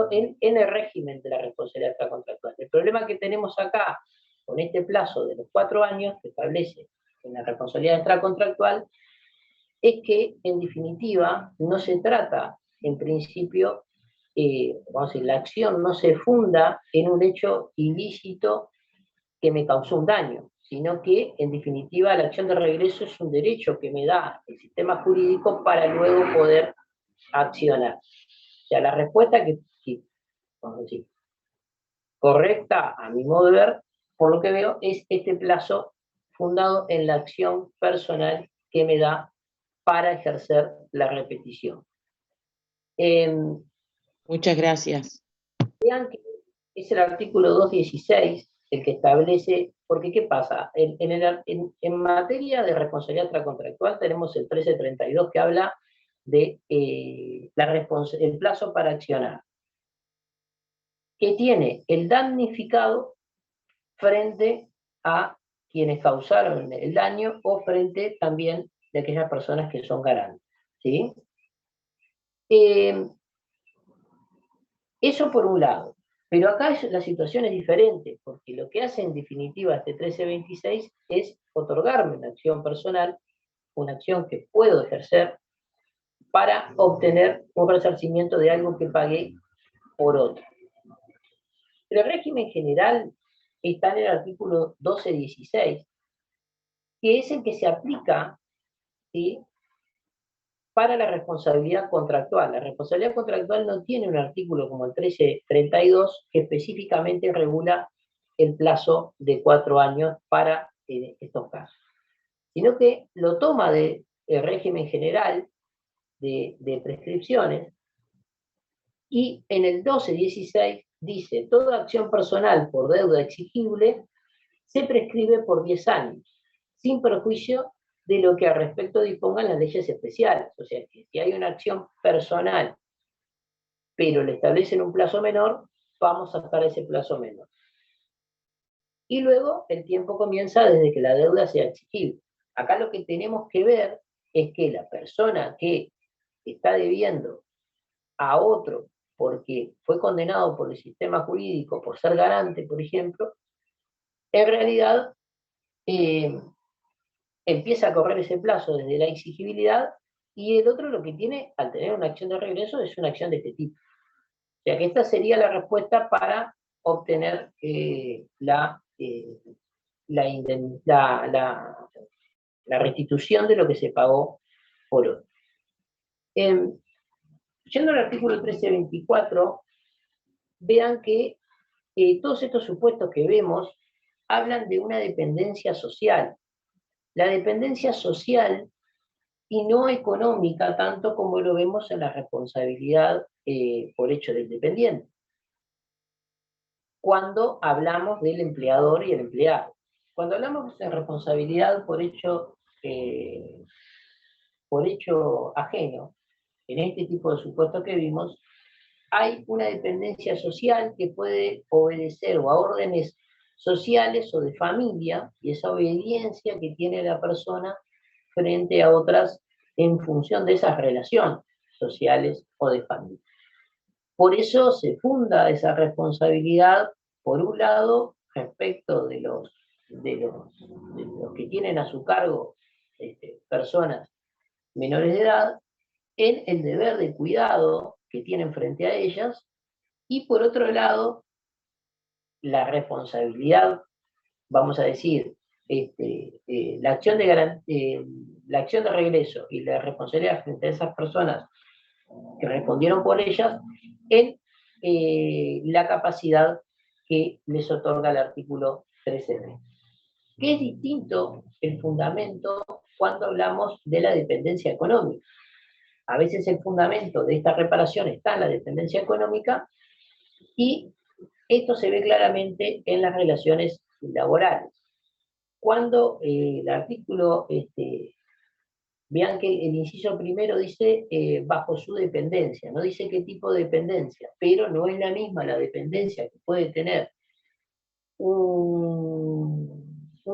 el régimen de la responsabilidad extracontractual. El problema que tenemos acá, con este plazo de los 4 años que establece en la responsabilidad extracontractual, es que, en definitiva, no se trata, en principio, vamos a decir, la acción no se funda en un hecho ilícito que me causó un daño, sino que, en definitiva, la acción de regreso es un derecho que me da el sistema jurídico para luego poder accionar. O sea, la respuesta que vamos a decir, correcta, a mi modo de ver, por lo que veo, es este plazo fundado en la acción personal que me da para ejercer la repetición. Muchas gracias. Vean que es el artículo 216 el que establece, porque ¿qué pasa? En materia de responsabilidad extracontractual tenemos el 1332 que habla de el plazo para accionar, que tiene el damnificado frente a quienes causaron el daño o frente también de aquellas personas que son garantes, ¿sí? Eso por un lado. Pero acá la situación es diferente, porque lo que hace en definitiva este 1326 es otorgarme una acción personal, una acción que puedo ejercer para obtener un resarcimiento de algo que pagué por otro. El régimen general está en el artículo 1216, que es el que se aplica, ¿sí?, para la responsabilidad contractual. La responsabilidad contractual no tiene un artículo como el 1332 que específicamente regula el plazo de 4 años para estos casos, sino que lo toma del régimen general de prescripciones, y en el 1216 dice: toda acción personal por deuda exigible se prescribe por 10 años, sin perjuicio de lo que al respecto dispongan las leyes especiales. O sea, que si hay una acción personal, pero le establecen un plazo menor, vamos a sacar ese plazo menor. Y luego el tiempo comienza desde que la deuda sea exigible. Acá lo que tenemos que ver es que la persona que está debiendo a otro porque fue condenado por el sistema jurídico por ser garante, por ejemplo, en realidad empieza a correr ese plazo desde la exigibilidad, y el otro lo que tiene, al tener una acción de regreso, es una acción de este tipo. O sea que esta sería la respuesta para obtener la restitución de lo que se pagó por otro. Yendo al artículo 1324, vean que todos estos supuestos que vemos hablan de una dependencia social. La dependencia social y no económica, tanto como lo vemos en la responsabilidad por hecho del dependiente, cuando hablamos del empleador y el empleado. Cuando hablamos de responsabilidad por hecho ajeno, en este tipo de supuestos que vimos, hay una dependencia social que puede obedecer o a órdenes sociales o de familia, y esa obediencia que tiene la persona frente a otras en función de esas relaciones sociales o de familia. Por eso se funda esa responsabilidad, por un lado, respecto de los que tienen a su cargo personas menores de edad, en el deber de cuidado que tienen frente a ellas, y por otro lado, la responsabilidad, vamos a decir, la acción de regreso y la responsabilidad frente a esas personas que respondieron por ellas, en la capacidad que les otorga el artículo 13b. Que es distinto el fundamento cuando hablamos de la dependencia económica. A veces el fundamento de esta reparación está en la dependencia económica, y esto se ve claramente en las relaciones laborales. cuando el artículo, vean que el inciso primero dice bajo su dependencia, no dice qué tipo de dependencia, pero no es la misma la dependencia que puede tener un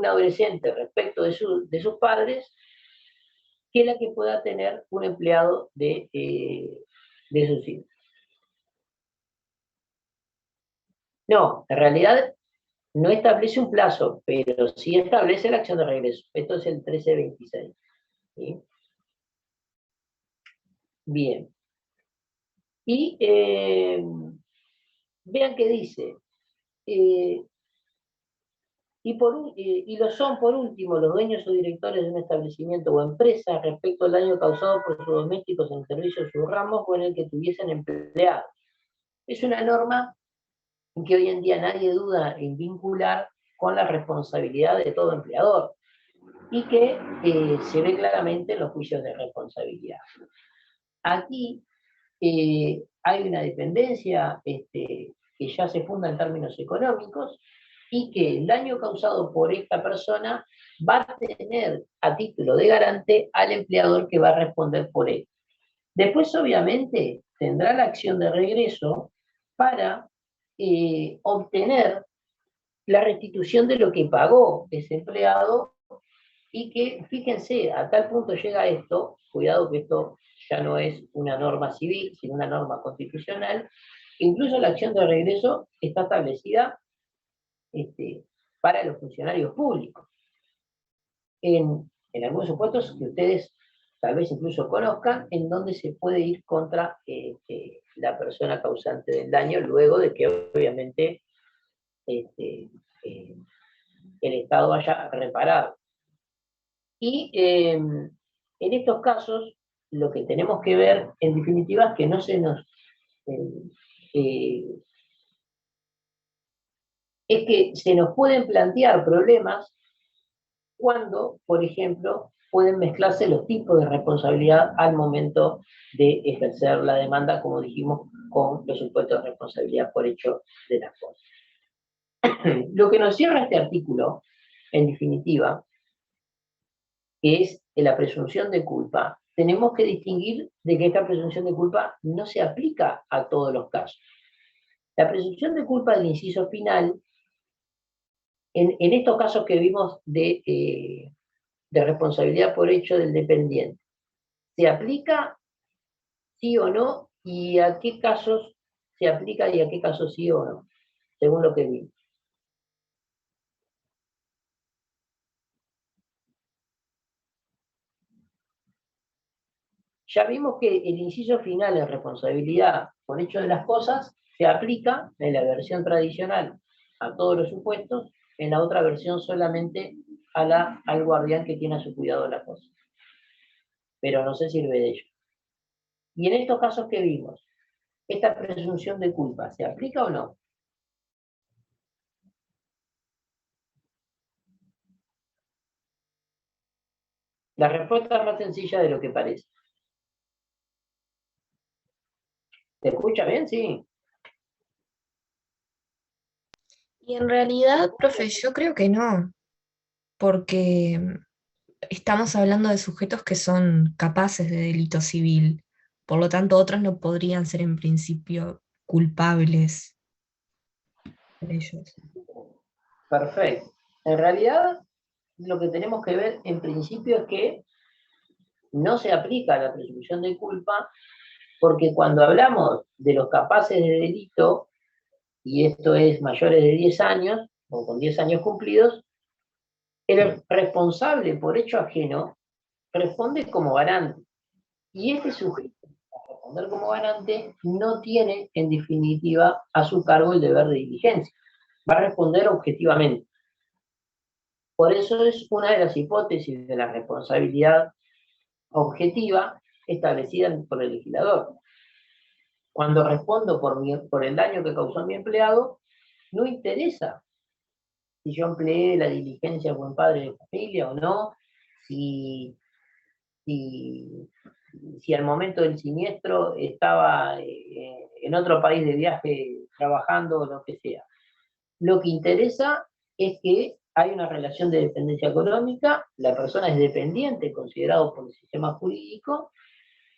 adolescente respecto de sus padres que la que pueda tener un empleado de sus hijos. No, en realidad no establece un plazo, pero sí establece la acción de regreso. Esto es el 1326. ¿Sí? Bien. Y vean que dice, y lo son por último los dueños o directores de un establecimiento o empresa respecto al daño causado por sus domésticos en servicio de sus ramos o en el que tuviesen empleados. Es una norma que hoy en día nadie duda en vincular con la responsabilidad de todo empleador y que se ve claramente en los juicios de responsabilidad. Aquí hay una dependencia que ya se funda en términos económicos y que el daño causado por esta persona va a tener a título de garante al empleador que va a responder por él. Después, obviamente, tendrá la acción de regreso para obtener la restitución de lo que pagó ese empleado y que, fíjense, a tal punto llega esto, cuidado que esto ya no es una norma civil, sino una norma constitucional, incluso la acción de regreso está establecida para los funcionarios públicos. En algunos supuestos que ustedes tal vez incluso conozcan, en donde se puede ir contra la persona causante del daño, luego de que obviamente el Estado haya reparado. Y en estos casos, lo que tenemos que ver, en definitiva, es que no se nos... es que se nos pueden plantear problemas cuando, por ejemplo, pueden mezclarse los tipos de responsabilidad al momento de ejercer la demanda, como dijimos, con los supuestos de responsabilidad por hecho de las cosas. Lo que nos cierra este artículo, en definitiva, que es la presunción de culpa, tenemos que distinguir de que esta presunción de culpa no se aplica a todos los casos. La presunción de culpa del inciso final, en estos casos que vimos de responsabilidad por hecho del dependiente, ¿se aplica sí o no? ¿Y a qué casos se aplica y a qué casos sí o no? Según lo que vimos. Ya vimos que el inciso final de responsabilidad por hecho de las cosas se aplica en la versión tradicional a todos los supuestos, en la otra versión solamente al guardián que tiene a su cuidado la cosa. Pero no se sirve de ello. Y en estos casos que vimos, ¿esta presunción de culpa se aplica o no? La respuesta es más sencilla de lo que parece. ¿Se escucha bien? Sí. Y en realidad, profe, yo creo que no, porque estamos hablando de sujetos que son capaces de delito civil, por lo tanto otros no podrían ser en principio culpables por ellos. Perfecto. En realidad, lo que tenemos que ver en principio es que no se aplica la presunción de culpa, porque cuando hablamos de los capaces de delito, y esto es mayores de 10 años, o con 10 años cumplidos, el responsable por hecho ajeno responde como garante. Y este sujeto, al responder como garante, no tiene, en definitiva, a su cargo el deber de diligencia. Va a responder objetivamente. Por eso es una de las hipótesis de la responsabilidad objetiva establecida por el legislador. Cuando respondo por el daño que causó mi empleado, no interesa si yo empleé la diligencia buen padre de familia o no, si al momento del siniestro estaba en otro país de viaje trabajando o lo que sea. Lo que interesa es que hay una relación de dependencia económica, la persona es dependiente, considerado por el sistema jurídico,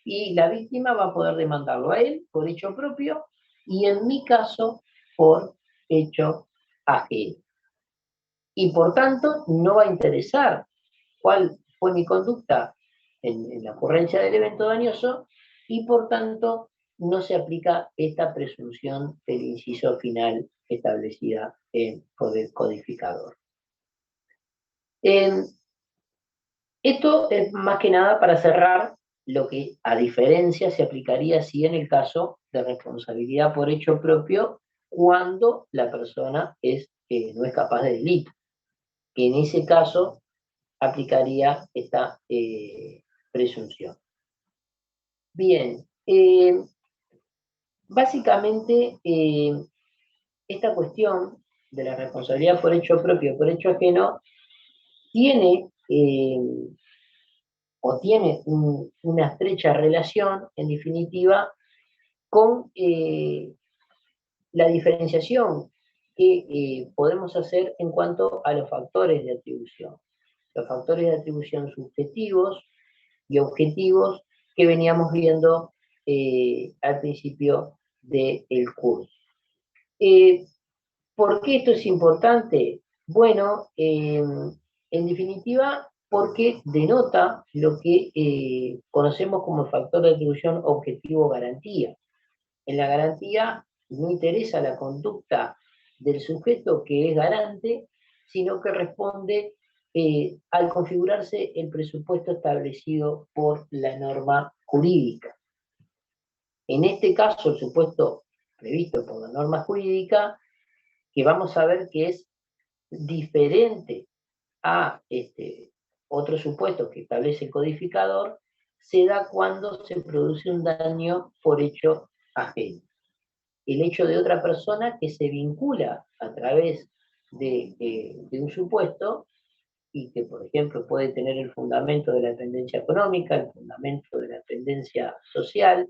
y la víctima va a poder demandarlo a él por hecho propio, y en mi caso, por hecho ajeno. Y por tanto, no va a interesar cuál fue mi conducta en la ocurrencia del evento dañoso, y por tanto no se aplica esta presunción del inciso final establecida por el codificador. Esto es más que nada para cerrar lo que a diferencia se aplicaría así en el caso de responsabilidad por hecho propio cuando la persona no es capaz de delito. En ese caso aplicaría esta presunción. Bien, básicamente esta cuestión de la responsabilidad por hecho propio, por hecho ajeno, tiene una estrecha relación, en definitiva, con la diferenciación que podemos hacer en cuanto a los factores de atribución. Los factores de atribución subjetivos y objetivos que veníamos viendo al principio del curso. ¿Por qué esto es importante? Bueno, en definitiva, porque denota lo que conocemos como factor de atribución objetivo garantía. En la garantía no interesa la conducta del sujeto que es garante, sino que responde al configurarse el presupuesto establecido por la norma jurídica. En este caso, el supuesto previsto por la norma jurídica, que vamos a ver que es diferente a otro supuesto que establece el codificador, se da cuando se produce un daño por hecho ajeno. El hecho de otra persona que se vincula a través de un supuesto y que, por ejemplo, puede tener el fundamento de la dependencia económica, el fundamento de la dependencia social,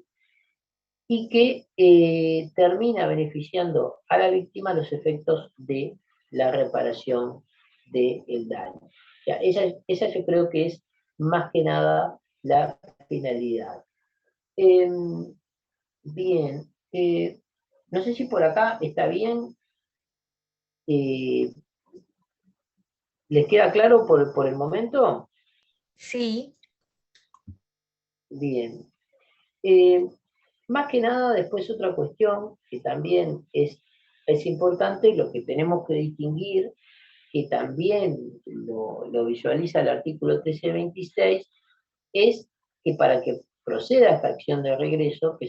y que termina beneficiando a la víctima los efectos de la reparación del daño. O sea, esa yo creo que es más que nada la finalidad. Bien, no sé si por acá está bien. ¿Les queda claro por el momento? Sí. Bien. Más que nada, después otra cuestión que también es importante, lo que tenemos que distinguir, que también lo visualiza el artículo 1326, es que para que proceda esta acción de regreso, que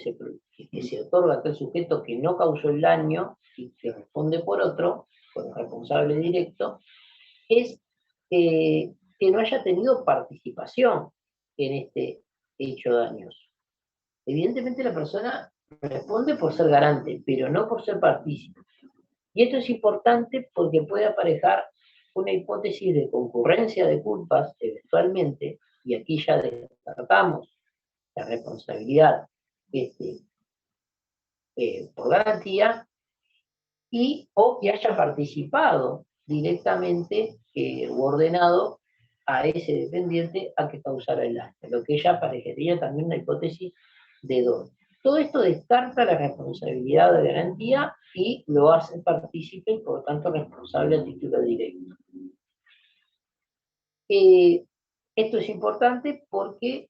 se otorga a aquel sujeto que no causó el daño y que responde por otro, por el responsable directo, es que no haya tenido participación en este hecho dañoso. Evidentemente la persona responde por ser garante, pero no por ser partícipe. Y esto es importante porque puede aparejar una hipótesis de concurrencia de culpas eventualmente, y aquí ya descartamos la responsabilidad por garantía, o que haya participado directamente u ordenado a ese dependiente a que causara el daño, lo que ya aparecería también una hipótesis de dolo. Todo esto descarta la responsabilidad de garantía y lo hace partícipe y por tanto responsable a título directo. Esto es importante porque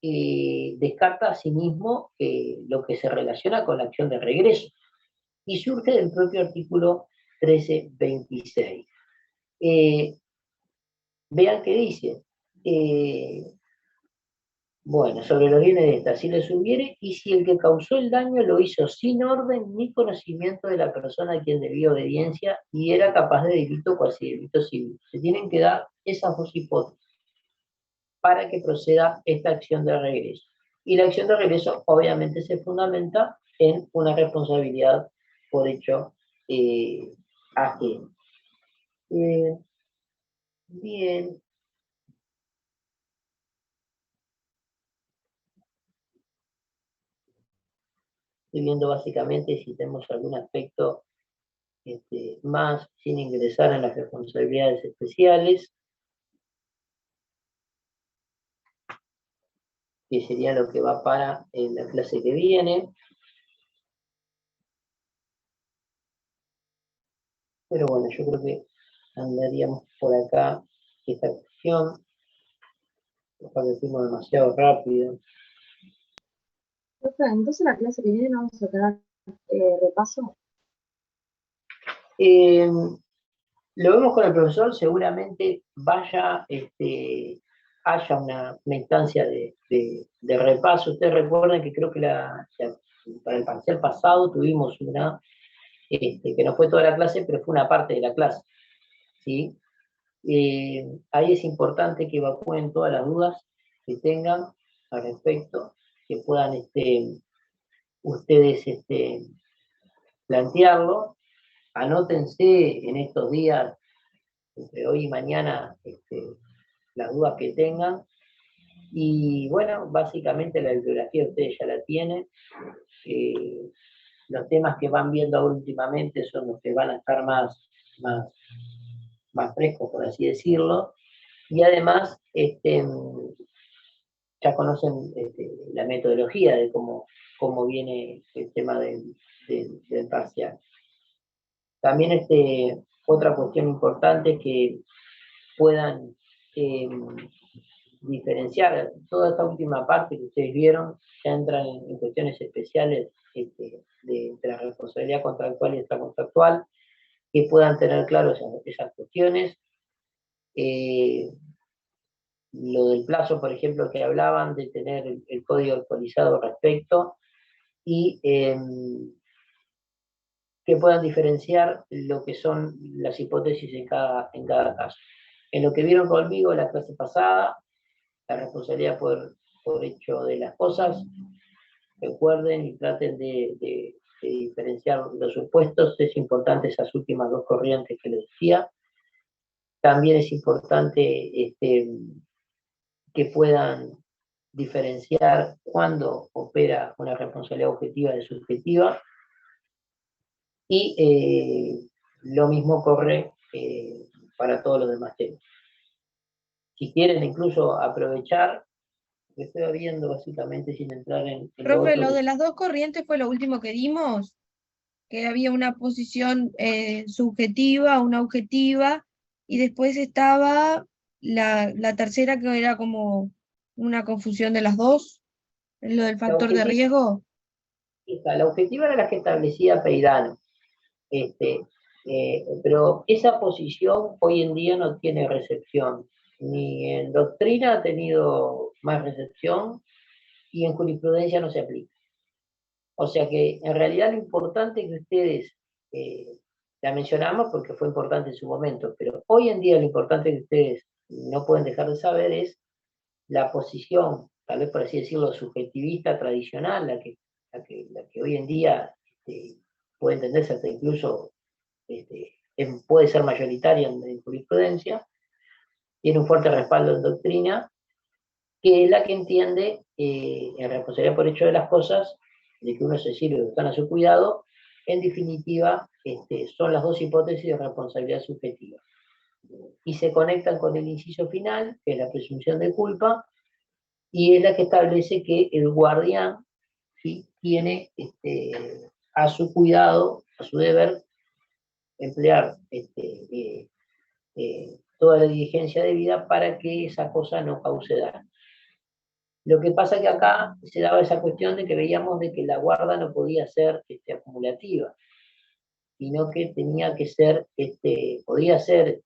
descarta asimismo lo que se relaciona con la acción de regreso y surge del propio artículo 1326. Vean qué dice. Bueno, sobre los bienes de esta, si les hubiere, y si el que causó el daño lo hizo sin orden ni conocimiento de la persona a quien debía obediencia y era capaz de delito cuasi delito civil. Se tienen que dar esas dos hipótesis para que proceda esta acción de regreso. Y la acción de regreso obviamente se fundamenta en una responsabilidad por hecho ajeno. Bien. Estoy viendo básicamente si tenemos algún aspecto más sin ingresar en las responsabilidades especiales, que sería lo que va para la clase que viene. Pero bueno, yo creo que andaríamos por acá esta cuestión. Porque fuimos demasiado rápido. Profe, entonces la clase que viene no vamos a tener repaso. Lo vemos con el profesor, seguramente haya una instancia de repaso. Ustedes recuerden que creo que para el parcial pasado tuvimos una, que no fue toda la clase, pero fue una parte de la clase, ¿sí? Ahí es importante que evacúen todas las dudas que tengan al respecto, que puedan ustedes plantearlo. Anótense en estos días, entre hoy y mañana, las dudas que tengan. Y bueno, básicamente la bibliografía ustedes ya la tienen. Los temas que van viendo ahora últimamente son los que van a estar más frescos, por así decirlo. Y además, ya conocen la metodología de cómo viene el tema del parcial. También otra cuestión importante es que puedan diferenciar toda esta última parte que ustedes vieron, ya entran en cuestiones especiales de la responsabilidad contractual y extracontractual, que puedan tener claro esas cuestiones. Lo del plazo, por ejemplo, que hablaban de tener el código actualizado al respecto, y que puedan diferenciar lo que son las hipótesis en cada caso. En lo que vieron conmigo la clase pasada, la responsabilidad por hecho de las cosas, recuerden y traten de diferenciar los supuestos. Es importante esas últimas dos corrientes que les decía. También es importante que puedan diferenciar cuándo opera una responsabilidad objetiva de subjetiva, y lo mismo corre para todos los demás temas. Si quieren incluso aprovechar, lo estoy viendo básicamente sin entrar en Profe, lo de las dos corrientes fue lo último que dimos, que había una posición subjetiva, una objetiva, y después estaba la tercera, que era como una confusión de las dos, lo del factor de riesgo. La objetiva era la que establecía Peirano, pero esa posición hoy en día no tiene recepción, ni en doctrina ha tenido más recepción, y en jurisprudencia no se aplica. O sea que en realidad lo importante que ustedes, la mencionamos porque fue importante en su momento, pero hoy en día lo importante que ustedes no pueden dejar de saber es la posición, tal vez por así decirlo, subjetivista tradicional, la que hoy en día puede entenderse hasta incluso puede ser mayoritaria en jurisprudencia, tiene un fuerte respaldo en doctrina, que es la que entiende en responsabilidad por hecho de las cosas, de que uno se sirve o están a su cuidado. En definitiva, son las dos hipótesis de responsabilidad subjetiva. Y se conectan con el inciso final, que es la presunción de culpa, y es la que establece que el guardián, ¿sí?, tiene a su cuidado, a su deber, emplear toda la diligencia debida para que esa cosa no cause daño. Lo que pasa que acá se daba esa cuestión de que veíamos de que la guarda no podía ser acumulativa, sino que tenía que ser, podía ser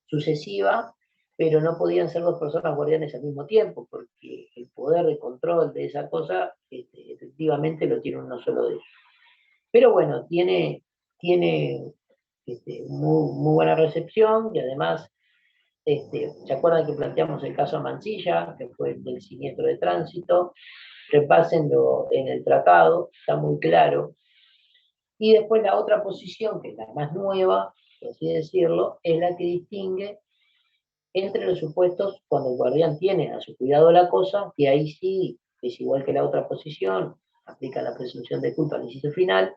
sucesiva, pero no podían ser dos personas guardianes al mismo tiempo, porque el poder de control de esa cosa efectivamente lo tiene uno solo de ellos. Pero bueno, tiene muy buena recepción, y además, ¿se acuerdan que planteamos el caso Mansilla, que fue el del siniestro de tránsito? Repásenlo en el tratado, está muy claro. Y después la otra posición, que es la más nueva, por así decirlo, es la que distingue entre los supuestos cuando el guardián tiene a su cuidado la cosa, que ahí sí es igual que la otra posición, aplica la presunción de culpa al inciso final,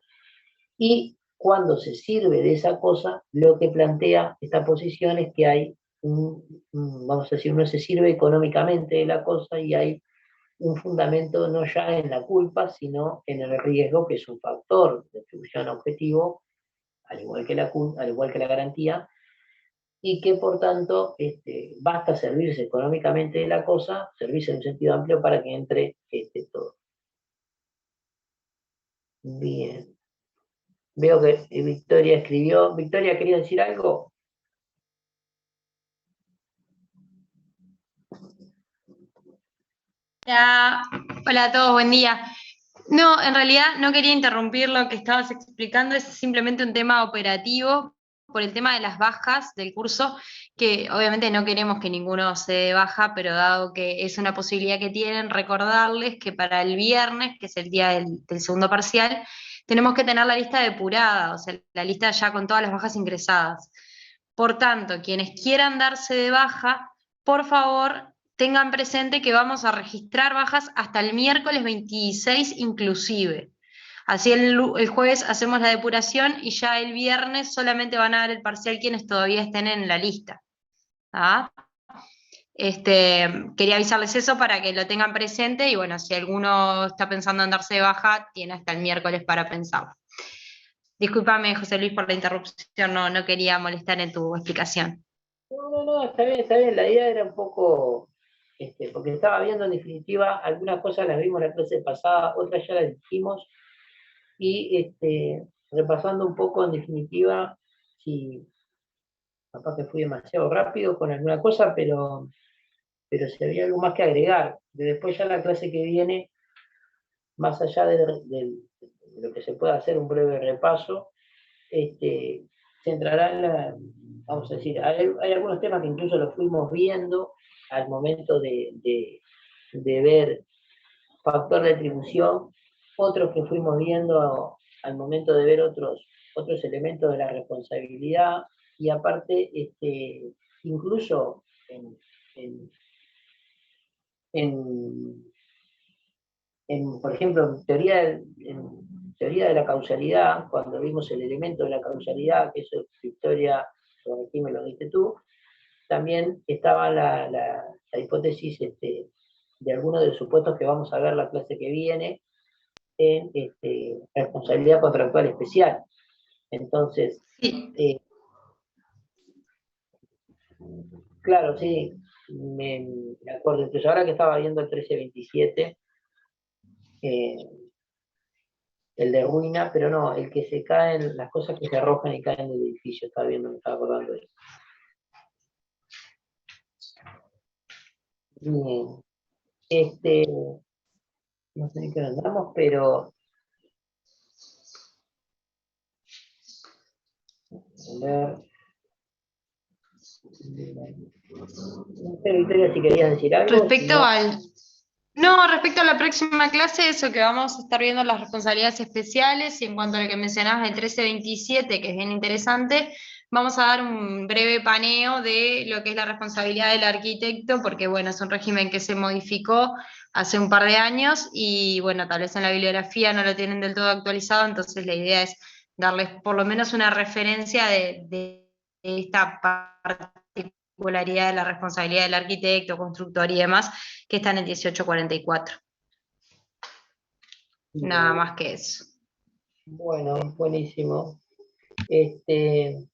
y cuando se sirve de esa cosa, lo que plantea esta posición es que hay vamos a decir, uno se sirve económicamente de la cosa y hay un fundamento no ya en la culpa, sino en el riesgo, que es un factor de atribución objetivo, al igual que la garantía, y que por tanto basta servirse económicamente de la cosa, servirse en un sentido amplio para que entre todo. Bien. Veo que Victoria escribió. Victoria, ¿quería decir algo? Hola a todos, buen día. No, en realidad no quería interrumpir lo que estabas explicando, es simplemente un tema operativo por el tema de las bajas del curso, que obviamente no queremos que ninguno se dé baja, pero dado que es una posibilidad que tienen, recordarles que para el viernes, que es el día del segundo parcial, tenemos que tener la lista depurada, o sea, la lista ya con todas las bajas ingresadas. Por tanto, quienes quieran darse de baja, por favor, tengan presente que vamos a registrar bajas hasta el miércoles 26 inclusive. Así el jueves hacemos la depuración y ya el viernes solamente van a dar el parcial quienes todavía estén en la lista. ¿Ah? Quería avisarles eso para que lo tengan presente y bueno, si alguno está pensando en darse de baja, tiene hasta el miércoles para pensarlo. Discúlpame, José Luis, por la interrupción, no quería molestar en tu explicación. No, está bien, la idea era un poco, porque estaba viendo en definitiva, algunas cosas las vimos la clase pasada, otras ya las dijimos, y repasando un poco en definitiva, si capaz que fui demasiado rápido con alguna cosa, pero si había algo más que agregar. Después ya la clase que viene, más allá de lo que se pueda hacer un breve repaso, se entrará en vamos a decir, hay algunos temas que incluso los fuimos viendo al momento de ver factor de atribución, otros que fuimos viendo al momento de ver otros elementos de la responsabilidad, y aparte, incluso por ejemplo, en teoría de la causalidad, cuando vimos el elemento de la causalidad, que eso, Victoria, aquí me lo diste tú, también estaba la hipótesis de algunos de los supuestos que vamos a ver la clase que viene en responsabilidad contractual especial. Entonces, claro, sí, me acuerdo, incluso ahora que estaba viendo el 1327, el de ruina, pero no, el que se caen, las cosas que se arrojan y caen del edificio, estaba viendo, me estaba acordando de eso. Bien, no sé en qué andamos, pero a ver. No sé, Victoria, si querías decir algo. Respecto respecto a la próxima clase, eso que vamos a estar viendo las responsabilidades especiales, y en cuanto a lo que mencionabas del 1327, que es bien interesante, vamos a dar un breve paneo de lo que es la responsabilidad del arquitecto, porque bueno, es un régimen que se modificó hace un par de años, y bueno, tal vez en la bibliografía no lo tienen del todo actualizado, entonces la idea es darles por lo menos una referencia de esta particularidad de la responsabilidad del arquitecto, constructor y demás, que están en 1844. Nada más que eso. Bueno, buenísimo.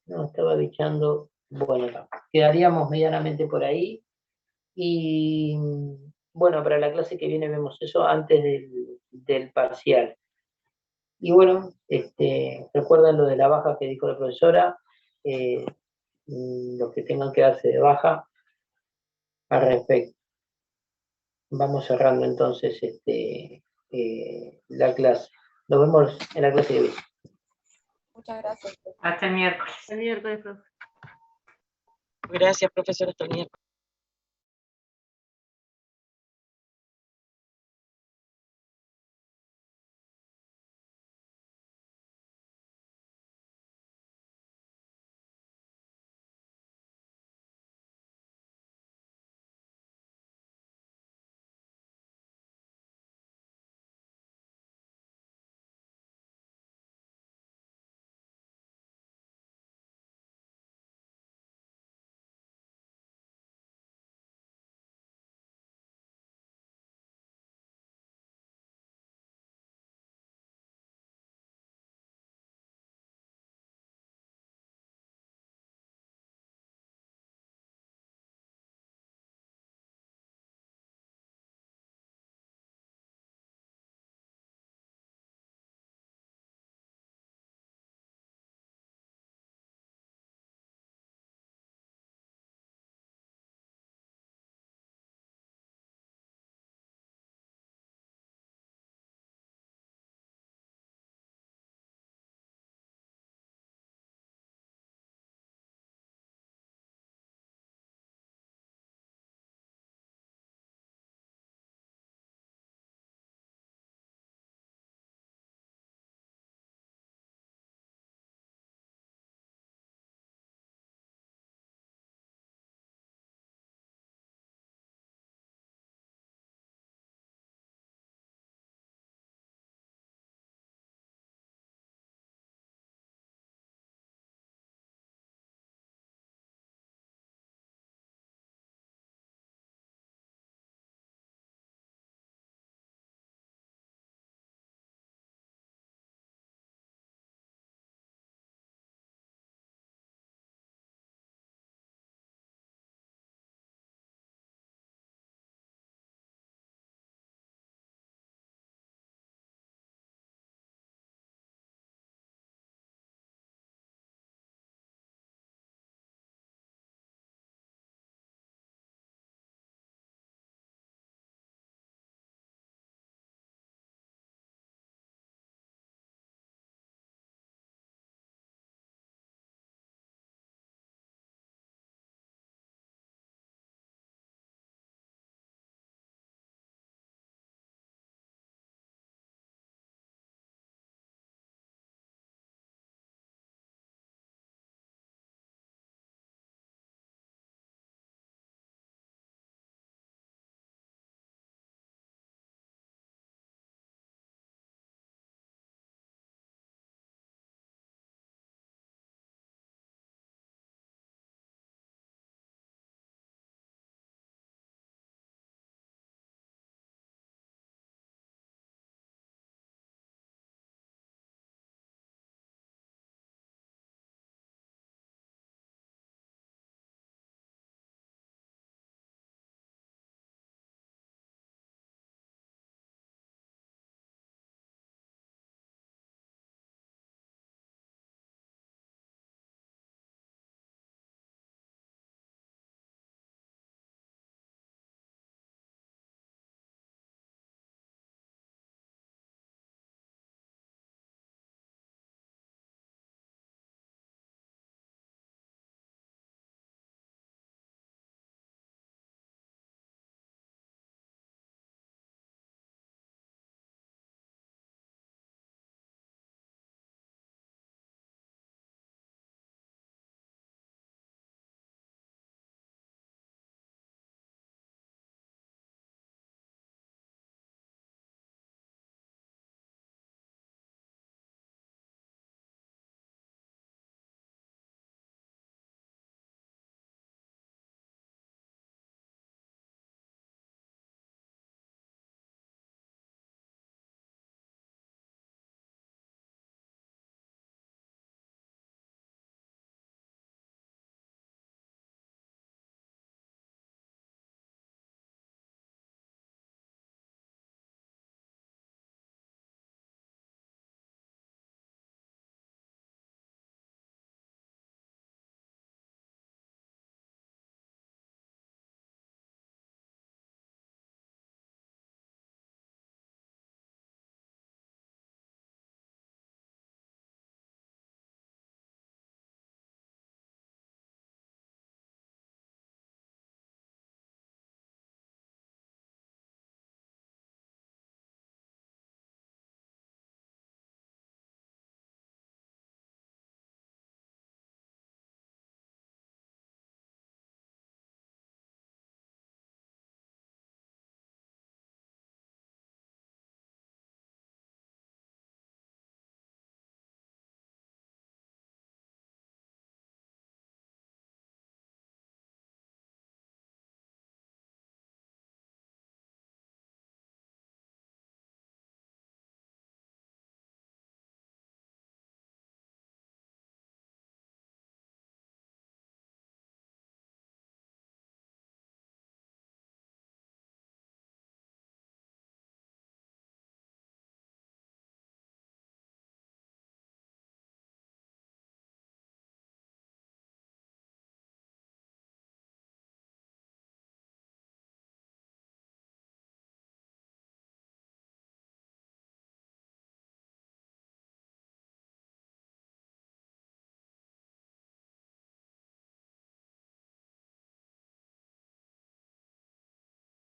No, estaba bichando. Bueno, quedaríamos medianamente por ahí. Y bueno, para la clase que viene vemos eso antes del parcial. Y bueno, recuerden lo de la baja que dijo la profesora, los que tengan que darse de baja al respecto. Vamos cerrando entonces la clase. Nos vemos en la clase de hoy. Muchas gracias. Hasta el miércoles. El miércoles, profe. Gracias, profesor, hasta el miércoles.